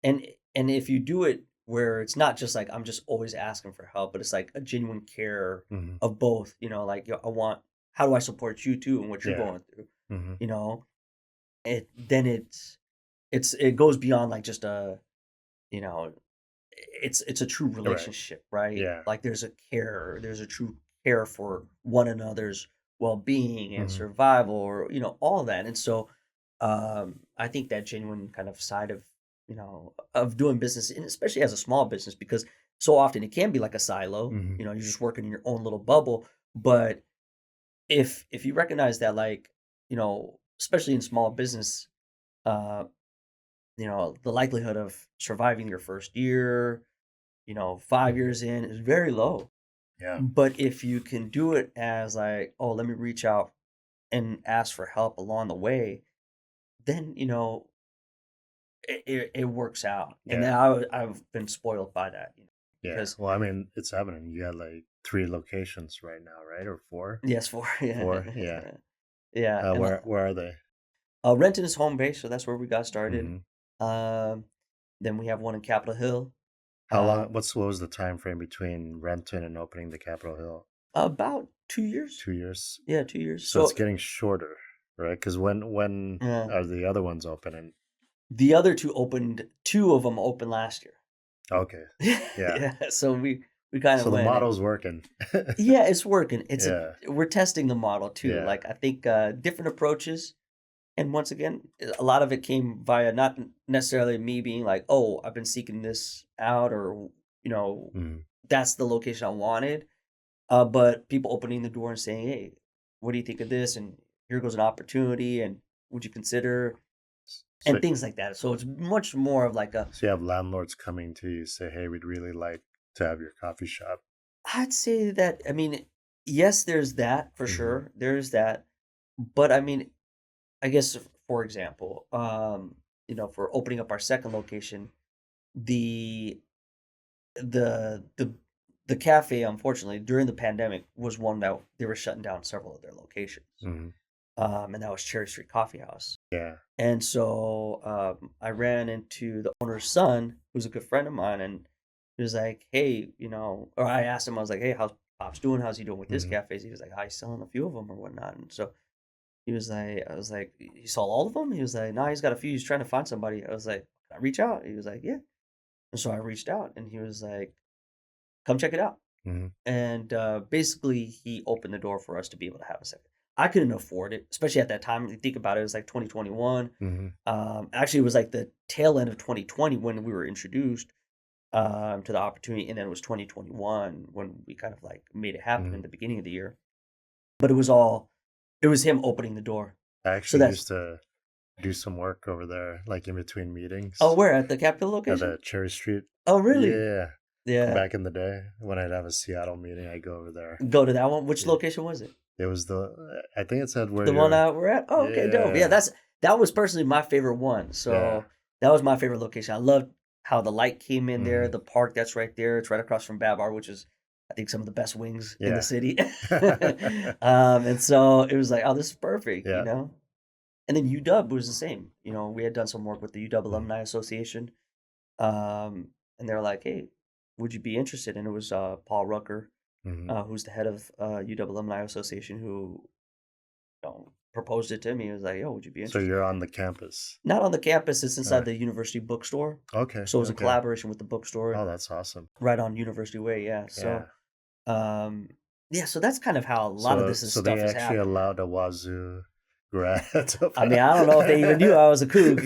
and if you do it where it's not just like I'm just always asking for help, but it's like a genuine care Hmm. of both. Like I want, how do I support you too and what you're Yeah. going through? Hmm. You know, it goes beyond like just you know it's a true Right. relationship, right? Yeah. Like there's a true care for one another's well-being and Hmm. survival, or all that. And so I think that genuine kind of side of of doing business, and especially as a small business, because so often it can be like a silo. Hmm. You're just working in your own little bubble. But if you recognize that, like, especially in small business, uh the likelihood of surviving your first year, 5 Hmm. years in, is very low. Yeah. But if you can do it as like, "Oh, let me reach out and ask for help along the way," then, it works out. And Yeah. then I've been spoiled by that, Yeah. because Well, I mean, it's happening. You had like 3 locations right now, right? Or four? yes, for yeah. 4? Yeah. Yeah, and, Where are they? Renton is home base, so that's where we got started. Hmm. Um, then we have one in Capitol Hill. How Uh, long? What was the time frame between Renton and opening the Capitol Hill? about 2 years. 2 years. Yeah, 2 years. So it's So, getting shorter, right? Because when uh are the other ones opening? the other 2 opened 2 of them opened last year. Okay. Yeah. Yeah, so we kind of So the went, model's working. yeah, it's working. Yeah. We're testing the model too. Yeah. Like, I think, different approaches, and once again, a lot of it came via not necessarily me being like, "Oh, I've been seeking this out," or, you know, Mhm. "That's the location I wanted," but people opening the door and saying, "Hey, what do you think of this? And here goes an opportunity, and would you consider?" So And things like that. So it's much more of like a, so you have landlords coming to you say, "Hey, we'd really like to have your coffee shop." I'd say that, I mean, yes, there's that for Hmm. sure. There's that. But I mean, I guess, for example, for opening up our second location, the the the the cafe, unfortunately, during the pandemic, was one that they were shutting down several of their locations. Hmm. And that was Cherry Street Coffee House. Yeah. And so I ran into the owner's son, who's a good friend of mine, and he was like, "Hey, or I asked him, I was like, "Hey, how's Pop's doing? How's he doing with his Hmm. cafes?" He was like, "Oh, he's selling a few of them or whatnot." And so he was like, I was like, "You saw all of them?" He was like, "No, he's got a few. He's trying to find somebody." I was like, "Can I reach out?" He was like, "Yeah." And so I reached out, and he was like, "Come check it out." Hmm. And basically, he opened the door for us to be able to have a second. I couldn't afford it, especially at that time. You think about it, it was like 2021. Hmm. Actually, it was like the tail end of 2020 when we were introduced to the opportunity, and then it was 2021 when we kind of like made it happen Hmm. in the beginning of the year. But it was him opening the door. I So actually that's used to do some work over there, like in between Oh, meetings where at the Capitol at location? the Cherry Street. Oh, really? Yeah. Yeah. Back in the day when I'd have a Seattle meeting, I'd go over there. Go to that one. Which Yeah. location was it? It was I think it said where The one you're, we're at? Oh, okay, dope. Yeah, yeah. that was personally my favorite one. Yeah. So that was my favorite location. I loved how the light came in there, Hmm. the park that's right there. It's right across from Babar, which is, I think, some of the best wings in the Yeah. city. And so it was like, oh, this is perfect, Yeah. And then UW was the same. We had done some work with the UW Mhm. Alumni Association. And they were like, hey, would you be interested? And it was Paul Rucker, Mhm. who's the head of UW Alumni Association, who proposed it to me. He was like, "Yo, would you be So interested?" you're on the campus. Not on the campus. It's inside Alright. the university bookstore. Okay. So it was in Okay. collaboration with the bookstore Oh, that's awesome. right on University Way. Yeah. Yeah. So, yeah. So that's kind of how a lot of this So they stuff is actually happening. allowed a Wazoo grad to I mean, I don't know if they even knew I was a kook.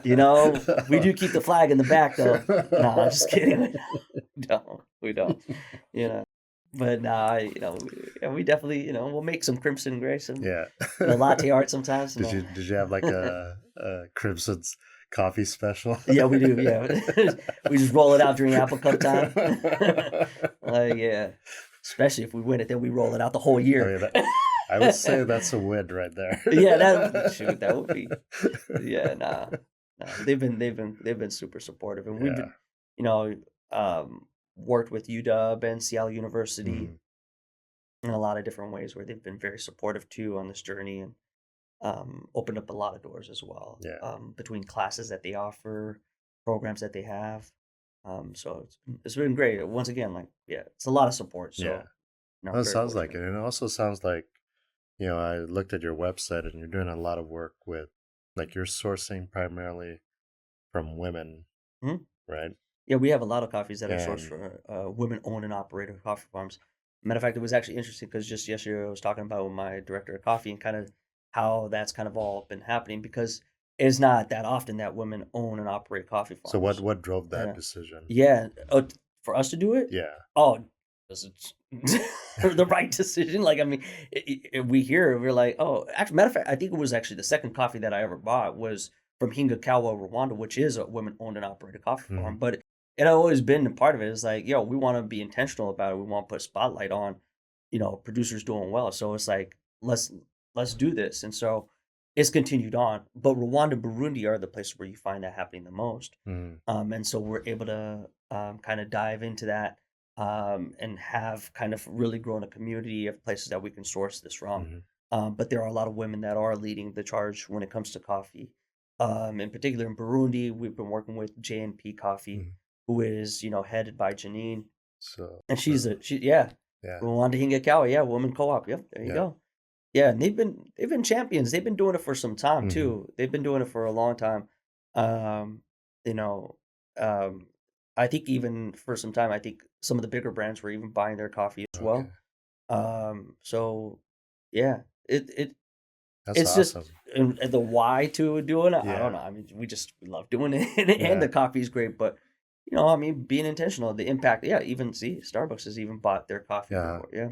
You know, we do keep the flag in the back, though. No, I'm just kidding. We don't. You know, but nah, you know, we definitely, you know, we'll make some crimson and gray, some Yeah. latte art sometimes. Did you have like a Crimson's coffee special? Yeah, we do. Yeah, we just roll it out during Apple Cup time. Yeah, especially if we win it, then we roll it out the whole year. I would say that's a win right there. Yeah, that would be. Yeah, nah. They've been super supportive, and we've been, you know, worked with UW and Seattle University in a lot of different ways where they've been very supportive too on this journey, and opened up a lot of doors as well. Yeah. Between classes that they offer, programs that they have. So it's been great. Once again, like, yeah, it's a lot of support. So Yeah. no, Well, it very sounds like fortunate. it. And it also sounds like, you know, I looked at your website and you're doing a lot of work with, like, you're sourcing primarily from women, Mhm. right? Yeah, we have a lot of coffees that are sourced And for women-owned and operated coffee farms. Matter of fact, it was actually interesting because just yesterday I was talking about with my director of coffee and kind of how that's kind of all been happening, because it's not that often that women own and operate coffee so farms. what drove that Yeah. decision? Yeah. For us to do it? Yeah. Oh, was it the right decision? Like, I mean, we hear, we're like, oh, actually, matter of fact, I think it was actually the second coffee that I ever bought was from Hingakawa, Rwanda, which is a women-owned and operated coffee farm. But it had always been a part of it. It's like, yo, we want to be intentional about it. We want to put a spotlight on, you know, producers doing well. So it's like, let's do this. And so it's continued on. But Rwanda and Burundi are the places where you find that happening the most. And so we're able to kind of dive into that, and have kind of really grown a community of places that we can source this from. But there are a lot of women that are leading the charge when it comes to coffee. In particular, in Burundi, we've been working with JNP Coffee, who is, you know, headed by Janine, So and yeah, yeah. Rwanda Hingakawa, yeah, woman co-op. Yep, there you Yeah. go. Yeah, and they've been champions. They've been doing it for some time Mhm. too. They've been doing it for a long time. You know, I think even for some time, I think some of the bigger brands were even buying their coffee as well. So yeah, That's it's just, awesome. and the why to doing it. I Yeah. don't know. I mean, we love doing it, and Yeah. the coffee's great. But you know, I mean, being intentional, the impact. Yeah, even see Starbucks has even bought their coffee Yeah. before. Yeah,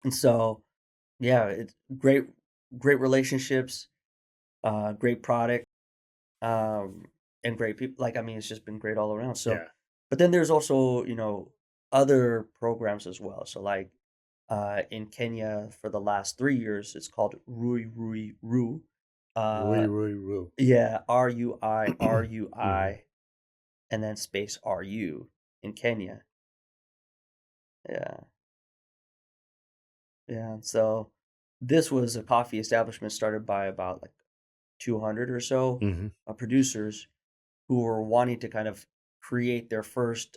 and so yeah, it's great relationships, great product, um, and great people. Like, I mean, it's just been great all around. So, Yeah. but then there's also, you know, other programs as well. So like, in Kenya for the last 3 years, it's called Rui Rui Ru. Rui. Yeah, RUI Mhm. and then space RU in Kenya. Yeah, yeah. So this was a coffee establishment started by about like 200 or so Mhm. producers who were wanting to kind of create their first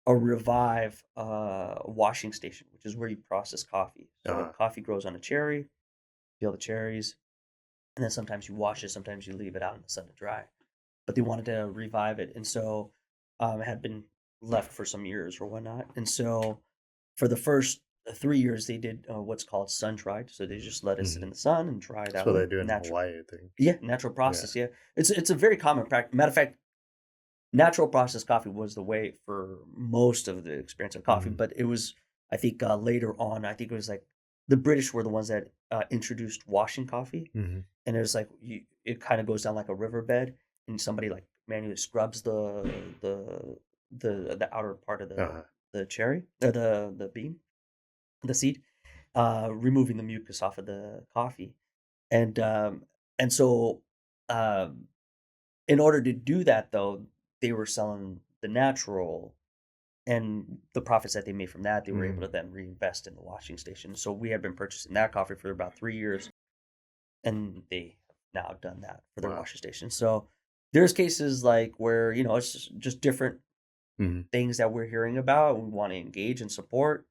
or revive washing station, which is where you process coffee. So Uh-huh. coffee grows on a cherry, peel the cherries, and then sometimes you wash it, sometimes you leave it out in the sun to dry. But they wanted to revive it, and so it had been left for some years or whatnot. And so for the first 3 years, they did what's called sun dried. So they just let it sit Mhm. in the sun and dry That's that what way. they do in Natural, Hawaii, I think. yeah, natural Yeah. process. Yeah, it's a very common practice. Matter of fact, natural processed coffee was the way for most of the experience of coffee. Mhm. But it was, I think, later on, I think it was like the British were the ones that introduced washing coffee, Mhm. and it was like it kind of goes down like a riverbed, and somebody like manually scrubs the outer part of Uh-huh. the cherry, the bean, the seed, removing the mucus off of the coffee, and so um, in order to do that though, they were selling the natural, and the profits that they made from that, they were able to Mm. then reinvest in the washing station. So we had been purchasing that coffee for about 3 years, and they have now done that for their Wow. washing station. So there's cases like where, you know, it's just different Mhm. things that we're hearing about. We want to engage and support.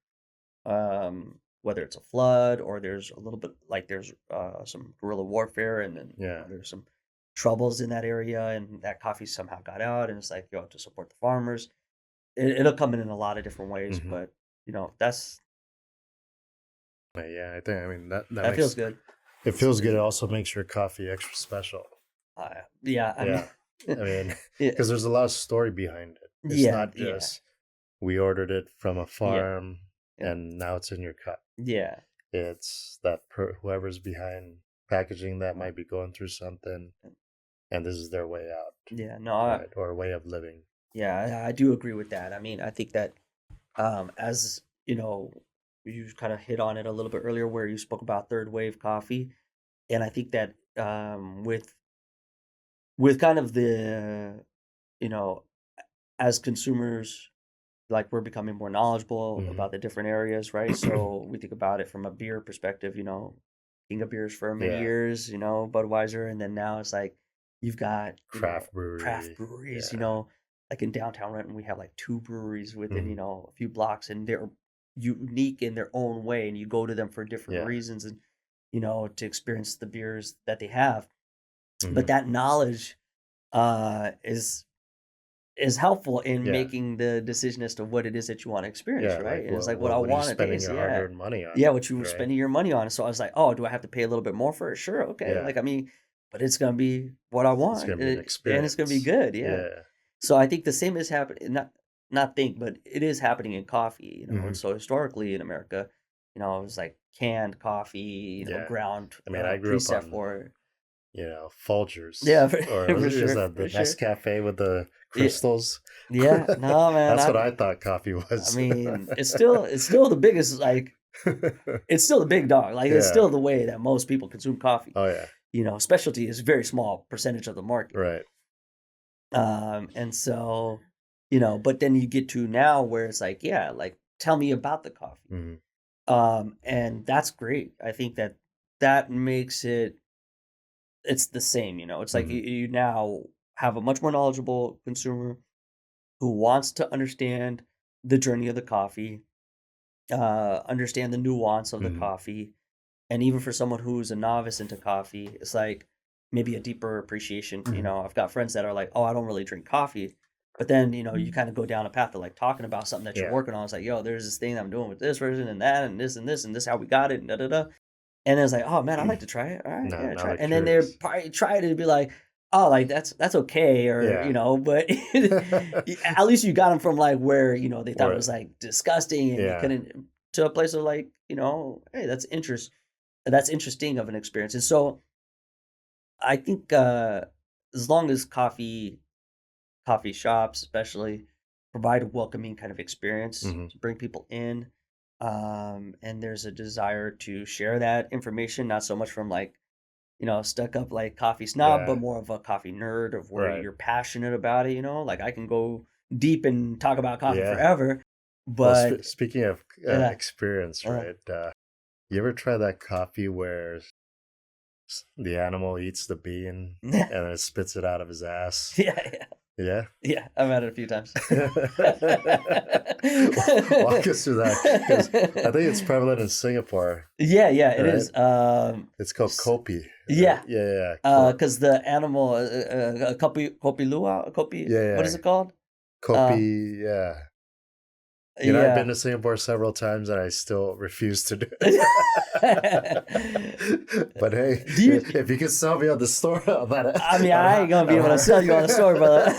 whether it's a flood or there's a little bit like there's some guerrilla warfare, and then Yeah. there's some troubles in that area, and that coffee somehow got out, and it's like you have to support the farmers. It'll come in a lot of different ways, Hmm. but Yeah, I mean that that feels makes good. it feels good. It also makes your coffee extra special. Yeah, I mean, Yeah. I mean, yeah, because there's a lot of story behind it. It's yeah, not yeah, just we ordered it from a yeah, farm yeah, and now it's in your cup. yeah, It's that whoever's behind packaging that might be going through something, and this is their way out, yeah. No, right? Or way of living. yeah, I do agree with that. I mean, I think that as you kind of hit on it a little bit earlier, where you spoke about third wave coffee, and I think that with kind of the you know as consumers, like we're becoming more knowledgeable Hmm. about the different areas, right? So we think about it from a beer perspective, king of beers for many Yeah, years, Budweiser, and then now it's like you've got, craft craft brewery. breweries, Yeah. like in downtown Renton, we have like two breweries within, Hmm. a few blocks, and they're unique in their own way, and you go to them for different Yeah. reasons, and, to experience the beers that they have. But Hmm. that knowledge is helpful in Yeah. making the decision as to what it is that you want to experience, Yeah. right? Like And it's like what I what are you want to spending taste, your yeah. hard-earned money on? Yeah, what you were Right. spending your money on. So I was like, oh, do I have to pay a little bit more for it? Sure, okay. Yeah. Like, I mean, but it's gonna be what I It's want, gonna be an and it's gonna be experience. good, yeah. Yeah. So I think the same is happening, not think, but it is happening in coffee, Hmm. and so historically in America, it was like canned coffee, Yeah. ground I mean, I grew up preset on for it. Folgers, Yeah, or for is sure, that the for sure. Nescafe with the Yeah, crystals? yeah. No, man, That's what I thought coffee I was. mean, it's still the biggest, like, it's still the big dog. Like, it's Yeah. still the way that most people consume coffee. Oh yeah. Specialty is a very small percentage of the market. Right. And so, but then you get to now where it's like, yeah, like tell me about the coffee. Hmm. And that's great. I think that makes it's the same, It's like Hmm. you now have a much more knowledgeable consumer who wants to understand the journey of the coffee, understand the nuance of the Hmm. coffee, and even for someone who's a novice into coffee, it's like maybe a deeper appreciation. Hmm. I've got friends that are like, "Oh, I don't really drink coffee," but then you kind of go down a path of like talking about something that you're Yeah. working on. It's like, "Yo, there's this thing I'm doing with this version and that and this and this and this how we got it and da da da." And then it's like, "Oh man, I'd like to try it. All right, Now, yeah, now try it." they're And then they're curious. probably try to be like, "Oh, like that's okay," or Yeah. but at least you got them from like where they thought it Right. was like disgusting and they Yeah. couldn't, to a place of like hey, that's interesting of an experience. And so I think as long as coffee shops especially provide a welcoming kind of experience Hmm. to bring people in, and there's a desire to share that information, not so much from like stuck up like coffee snob, but Yeah. more of a coffee nerd of where Right. you're passionate about it, like I can go deep and talk about coffee Yeah. forever, Well, but speaking of uh, experience, uh, right? You ever try that coffee where the animal eats the bean yeah, and then spits it out of his ass? yeah, Yeah. yeah, I've had it a few times. Walk us through that, because I think it's prevalent in Singapore, Yeah, it right? is. It's called S- kopi. Right? yeah, Yeah, yeah, because the animal, kopi, yeah, what yeah. is it called? Uh, Kopi, yeah. I've been yeah. to Singapore several times and I still refuse to do it. But hey, Do you? if you could sell me on the store about it, I mean, I ain't gonna be able to sell you on the store, brother.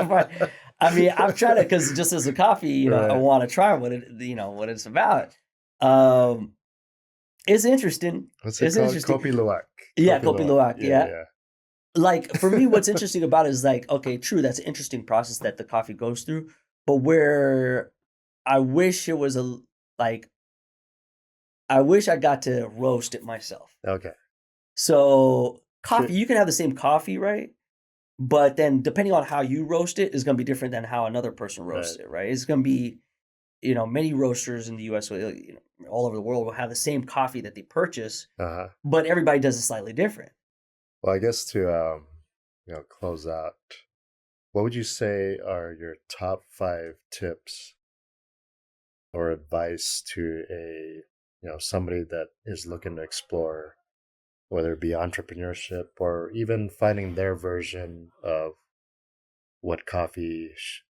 But, I mean, I'm trying to, because just as a coffee, I Right. want to try what what it's about. Um, it's interesting. What's it It's called? interesting. Kopi Luwak. Yeah, Kopi kopi Luwak. luwak. Yeah, Yeah. Like for me, what's interesting about it is like, okay, true, that's an interesting process that the coffee goes through, but where I wish it was like I wish I got to roast it myself. yeah. Okay. So Sure. coffee, you can have the same coffee, right? But then depending on how you roast it is going to be different than how another person roasts Right. it, right? It's going to be, many roasters in the US, all over the world will have the same coffee that they purchase, Uh-huh. but everybody does it slightly different. Well, I guess to close out, what would you say are your top 5 tips or advice to a somebody that is looking to explore, whether it be entrepreneurship or even finding their version of what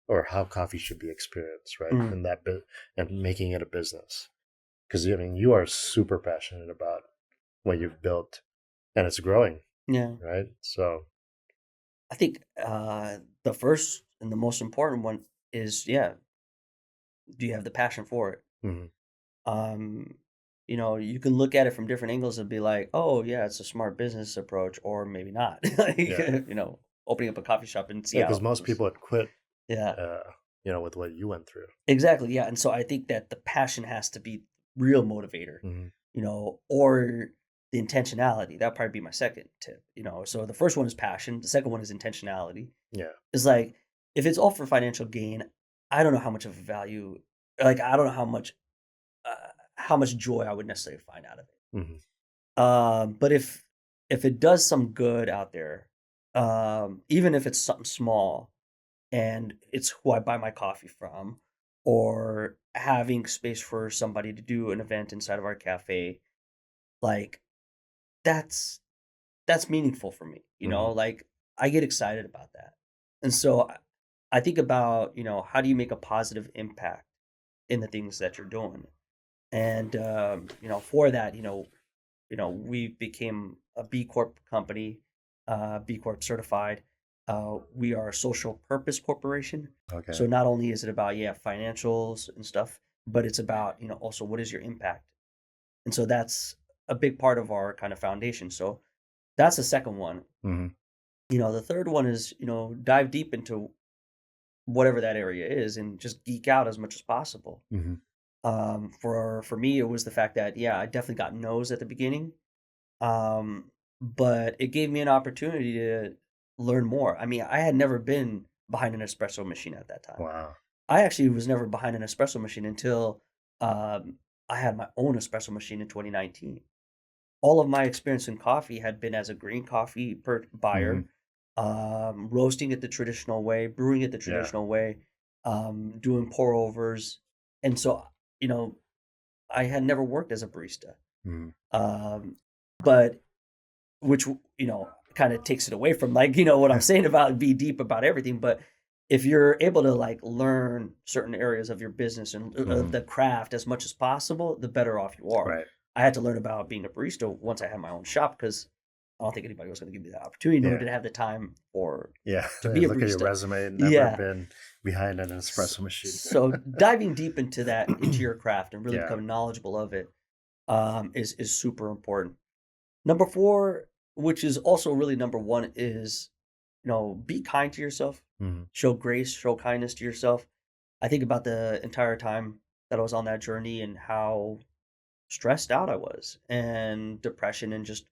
or how coffee should be experienced, right? Mm. And and making it a business. Because you are super passionate about what you've built, and it's growing, Yeah. right? So, I think the first and the most important one is, yeah, do you have the passion for it? mhm, Um, you can look at it from different angles and be like, oh, yeah, it's a smart business approach, or maybe not. Like, yeah, opening up a coffee shop in yeah, because Seattle. most people had quit, Yeah, uh, with what you went through. exactly. Yeah. And so I think that the passion has to be real motivator, Hmm. or the intentionality. That'd probably be my second tip. So the first one is passion. The second one is intentionality. Yeah. It's like, if it's all for financial gain, I don't know how much of a value, like, I don't know uh, how much joy I would necessarily find out of it. Hmm. But if it does some good out there, even if it's something small and it's who I buy my coffee from, or having space for somebody to do an event inside of our cafe, like, that's that's meaningful for me. Hmm. Like, I get excited about that. And so I think about, how do you make a positive impact in the things that you're doing? And for that, we became a B Corp company, B Corp certified. We are a social purpose corporation. Okay. So not only is it about, yeah, financials and stuff, but it's about, also what is your impact? And so that's a big part of our kind of foundation. So that's the second one. Hmm. The third one is, dive deep into whatever that area is and just geek out as much as possible. Hmm. For me, it was the fact that, yeah, I definitely got no's at the beginning. But it gave me an opportunity to learn more. I mean, I had never been behind an espresso machine at that time. Wow. I actually was never behind an espresso machine until um, I had my own espresso machine in 2019. All of my experience in coffee had been as a green coffee Hmm. buyer, roasting it the traditional way, brewing it the Yeah. traditional way, doing pour overs. And so, you know, I had never worked as a barista. Hmm. Um, but which, kind of takes it away from, like, what I'm saying about be deep about everything. But if you're able to, like, learn certain areas of your business and Hmm. the craft as much as possible, the better off you are. Right. I had to learn about being a barista once I had my own shop, because I don't think anybody was going to give me that opportunity, nor Yeah. did I have the time Yeah. to be a Look at your barista. resume. Never Yeah. been behind an espresso machine. So diving deep into that, into your craft, and really Yeah. becoming knowledgeable of it, is super important. Number four, which is also really number one, is, be kind to yourself. Hmm. Show grace, show kindness to yourself. I think about the entire time that I was on that journey and how stressed out I was, and depression, and just,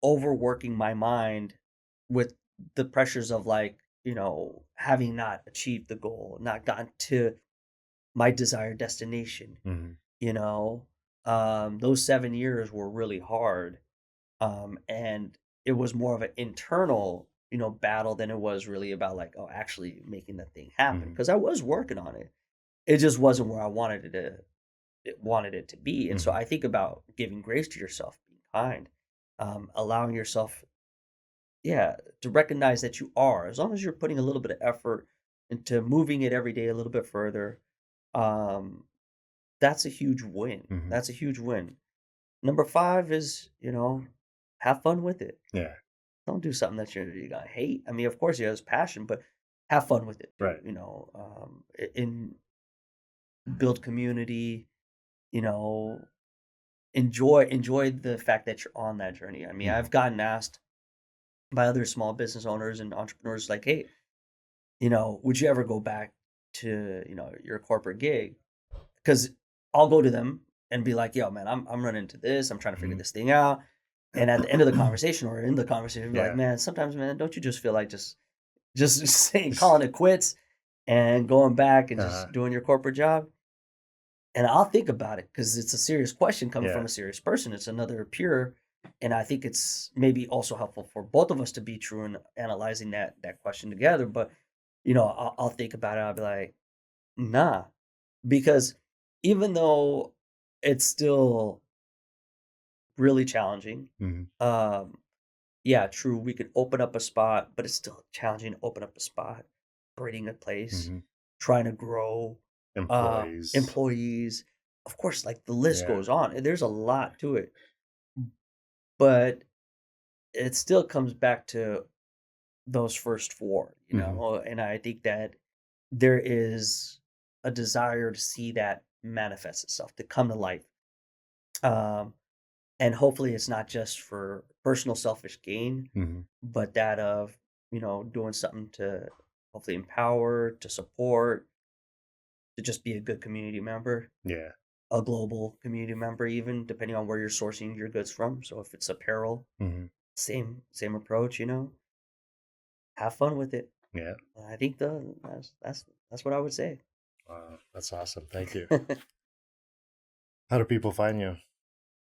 overworking my mind with the pressures of, like, having not achieved the goal, not gotten to my desired destination. Hmm. You know, those 7 years were really hard, and it was more of an internal, battle than it was really about, like, oh, actually making the thing happen. Hmm. Because I was working on it. It just wasn't where I wanted it to be. And so Hmm. I think about giving grace to yourself, being kind, allowing yourself, yeah, to recognize that you are, as long as you're putting a little bit of effort into moving it every day a little bit further. Um, that's a huge win. Hmm. That's a huge win. Number five is, have fun with it. Yeah. Don't do something that you're gonna hate. I mean, of course, you have passion, but have fun with it too. Right. In build community. You know, enjoy the fact that you're on that journey. I mean, Hmm. I've gotten asked by other small business owners and entrepreneurs, like, hey, would you ever go back to, your corporate gig? Because I'll go to them and be like, yo, man, I'm running into this. I'm trying to figure Hmm. this thing out. And at the end of the conversation, or in the conversation, be like, Yeah. man, sometimes, man, don't you just feel like just saying, calling it quits and going back and Uh-huh. just doing your corporate job? And I'll think about it, because it's a serious question coming Yeah. from a serious person. It's another peer. And I think it's maybe also helpful for both of us to be true in analyzing that question together. But, I'll think about it. I'll be like, nah, because even though it's still really challenging. Hmm. Um, yeah, true. We could open up a spot, but it's still challenging to open up a spot, operating a place, Hmm. trying to grow, Employees. employees. Of course, like the list Yeah. goes on. There's a lot to it, but it still comes back to those first four, Hmm. and I think that there is a desire to see that manifest itself, to come to life. Um, and hopefully it's not just for personal selfish gain, Hmm. but that of, doing something to hopefully empower, to support, to just be a good community member, Yeah. a global community member, even depending on where you're sourcing your goods from. So if it's apparel, Hmm. same approach, have fun with it. Yeah. I think that's what I would say. Wow. That's awesome. Thank you. How do people find you?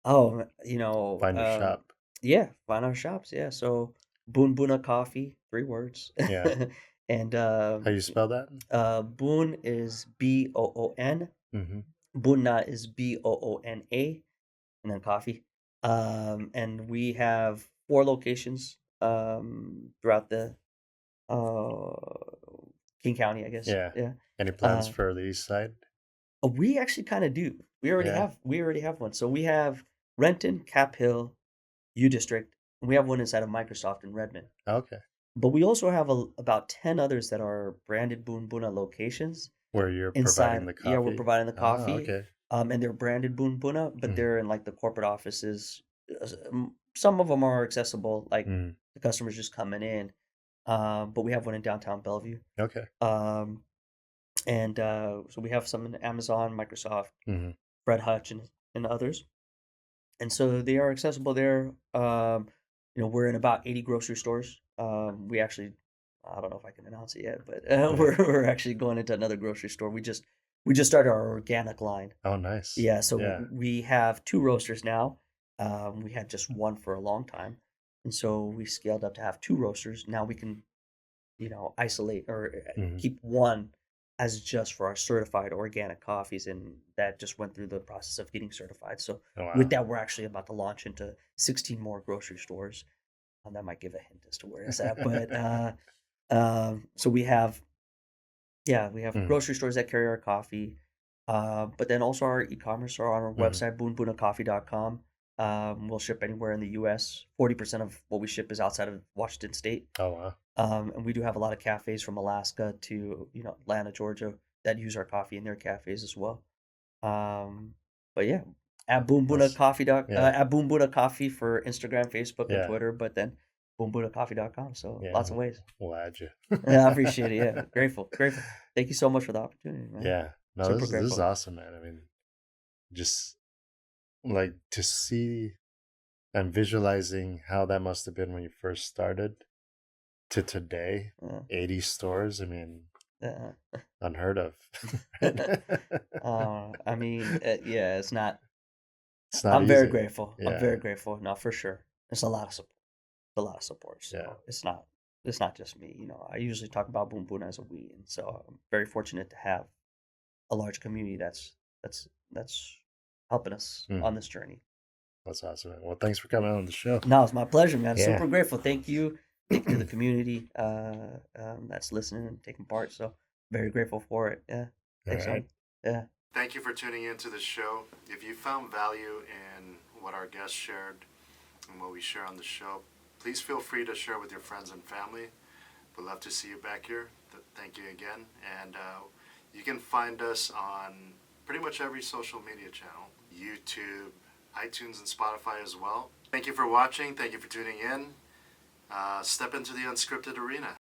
Oh, Find your shop? yeah, find our shops. Yeah, so Boon Boona Coffee, 3 words, Yeah. and How you spell that? Boon is Boon, Hmm. Boona is Boona, and then coffee. And we have 4 locations throughout the uh King County, I guess. Yeah. Yeah. Any plans Uh, for the east side? we actually kind of do. Yeah. We already have one. So we have Renton, Cap Hill, U District, and we have one inside of Microsoft in Redmond. Okay. But we also have about 10 others that are branded Boon Boona locations Where you're providing inside. the Yeah, we're coffee? providing the Ah, coffee. okay. And they're branded Boon Boona, but Hmm. they're in like the corporate offices. Some of them are accessible, like Hmm. the customers just coming in. But we have one in downtown Bellevue. Okay. Um, and so we have some in Amazon, Microsoft, Hmm. Fred Hutch, and others. And so they are accessible there. We're in about 80 grocery stores. We actually, I don't know if I can announce it yet, but Yeah. we're actually going into another grocery store. We just started our organic line. Oh, nice. Yeah, so Yeah. we have 2 roasters now. We had just one for a long time, and so we scaled up to have 2 roasters. Now we can, isolate or Hmm. keep one as just for our certified organic coffees, and that just went through the process of getting certified. So Oh, with wow. that, we're actually about to launch into 16 more grocery stores. That might give a hint as to where it's at, but so we have Hmm. grocery stores that carry our coffee, but then also our e-commerce or on our Hmm. website, boonboonacoffee.com. We'll ship anywhere in the U.S. 40% of what we ship is outside of Washington State. Oh, wow. And we do have a lot of cafes from Alaska to, Atlanta, Georgia that use our coffee in their cafes as well. Um, but yeah, at That's, yeah. at Boon Boona Coffee for Instagram, Facebook, and Yeah. Twitter, but then boonboonacoffee.com. So Yeah. lots of ways. We'll add you. Yeah, I appreciate it. Yeah, grateful, grateful. Thank you so much for the opportunity, man. Yeah. No, Super this is grateful. awesome, man. I mean, just like to see and visualizing how that must have been when you first started to today, Yeah, 80 stores. I mean, yeah. unheard of. I mean, yeah, it's not. It's not I'm very easy. grateful. I'm Yeah. very grateful. No, for sure. It's a lot of support. A lot of support. Yeah. So it's not just me. I usually talk about Boon Boona as a we, and so I'm very fortunate to have a large community that's helping us on Hmm. this journey. That's awesome, man. Well, thanks for coming on the show. No, it's my pleasure, man. Yeah. Super grateful. Thank you. Thank you to the community that's listening and taking part. So very grateful for it. Yeah. All Thanks, right. man. Yeah. Thank you for tuning into the show. If you found value in what our guests shared and what we share on the show, please feel free to share with your friends and family. We'd love to see you back here. Thank you again. And you can find us on pretty much every social media channel, YouTube, iTunes, and Spotify as well. Thank you for watching. Thank you for tuning in. Step into the unscripted arena.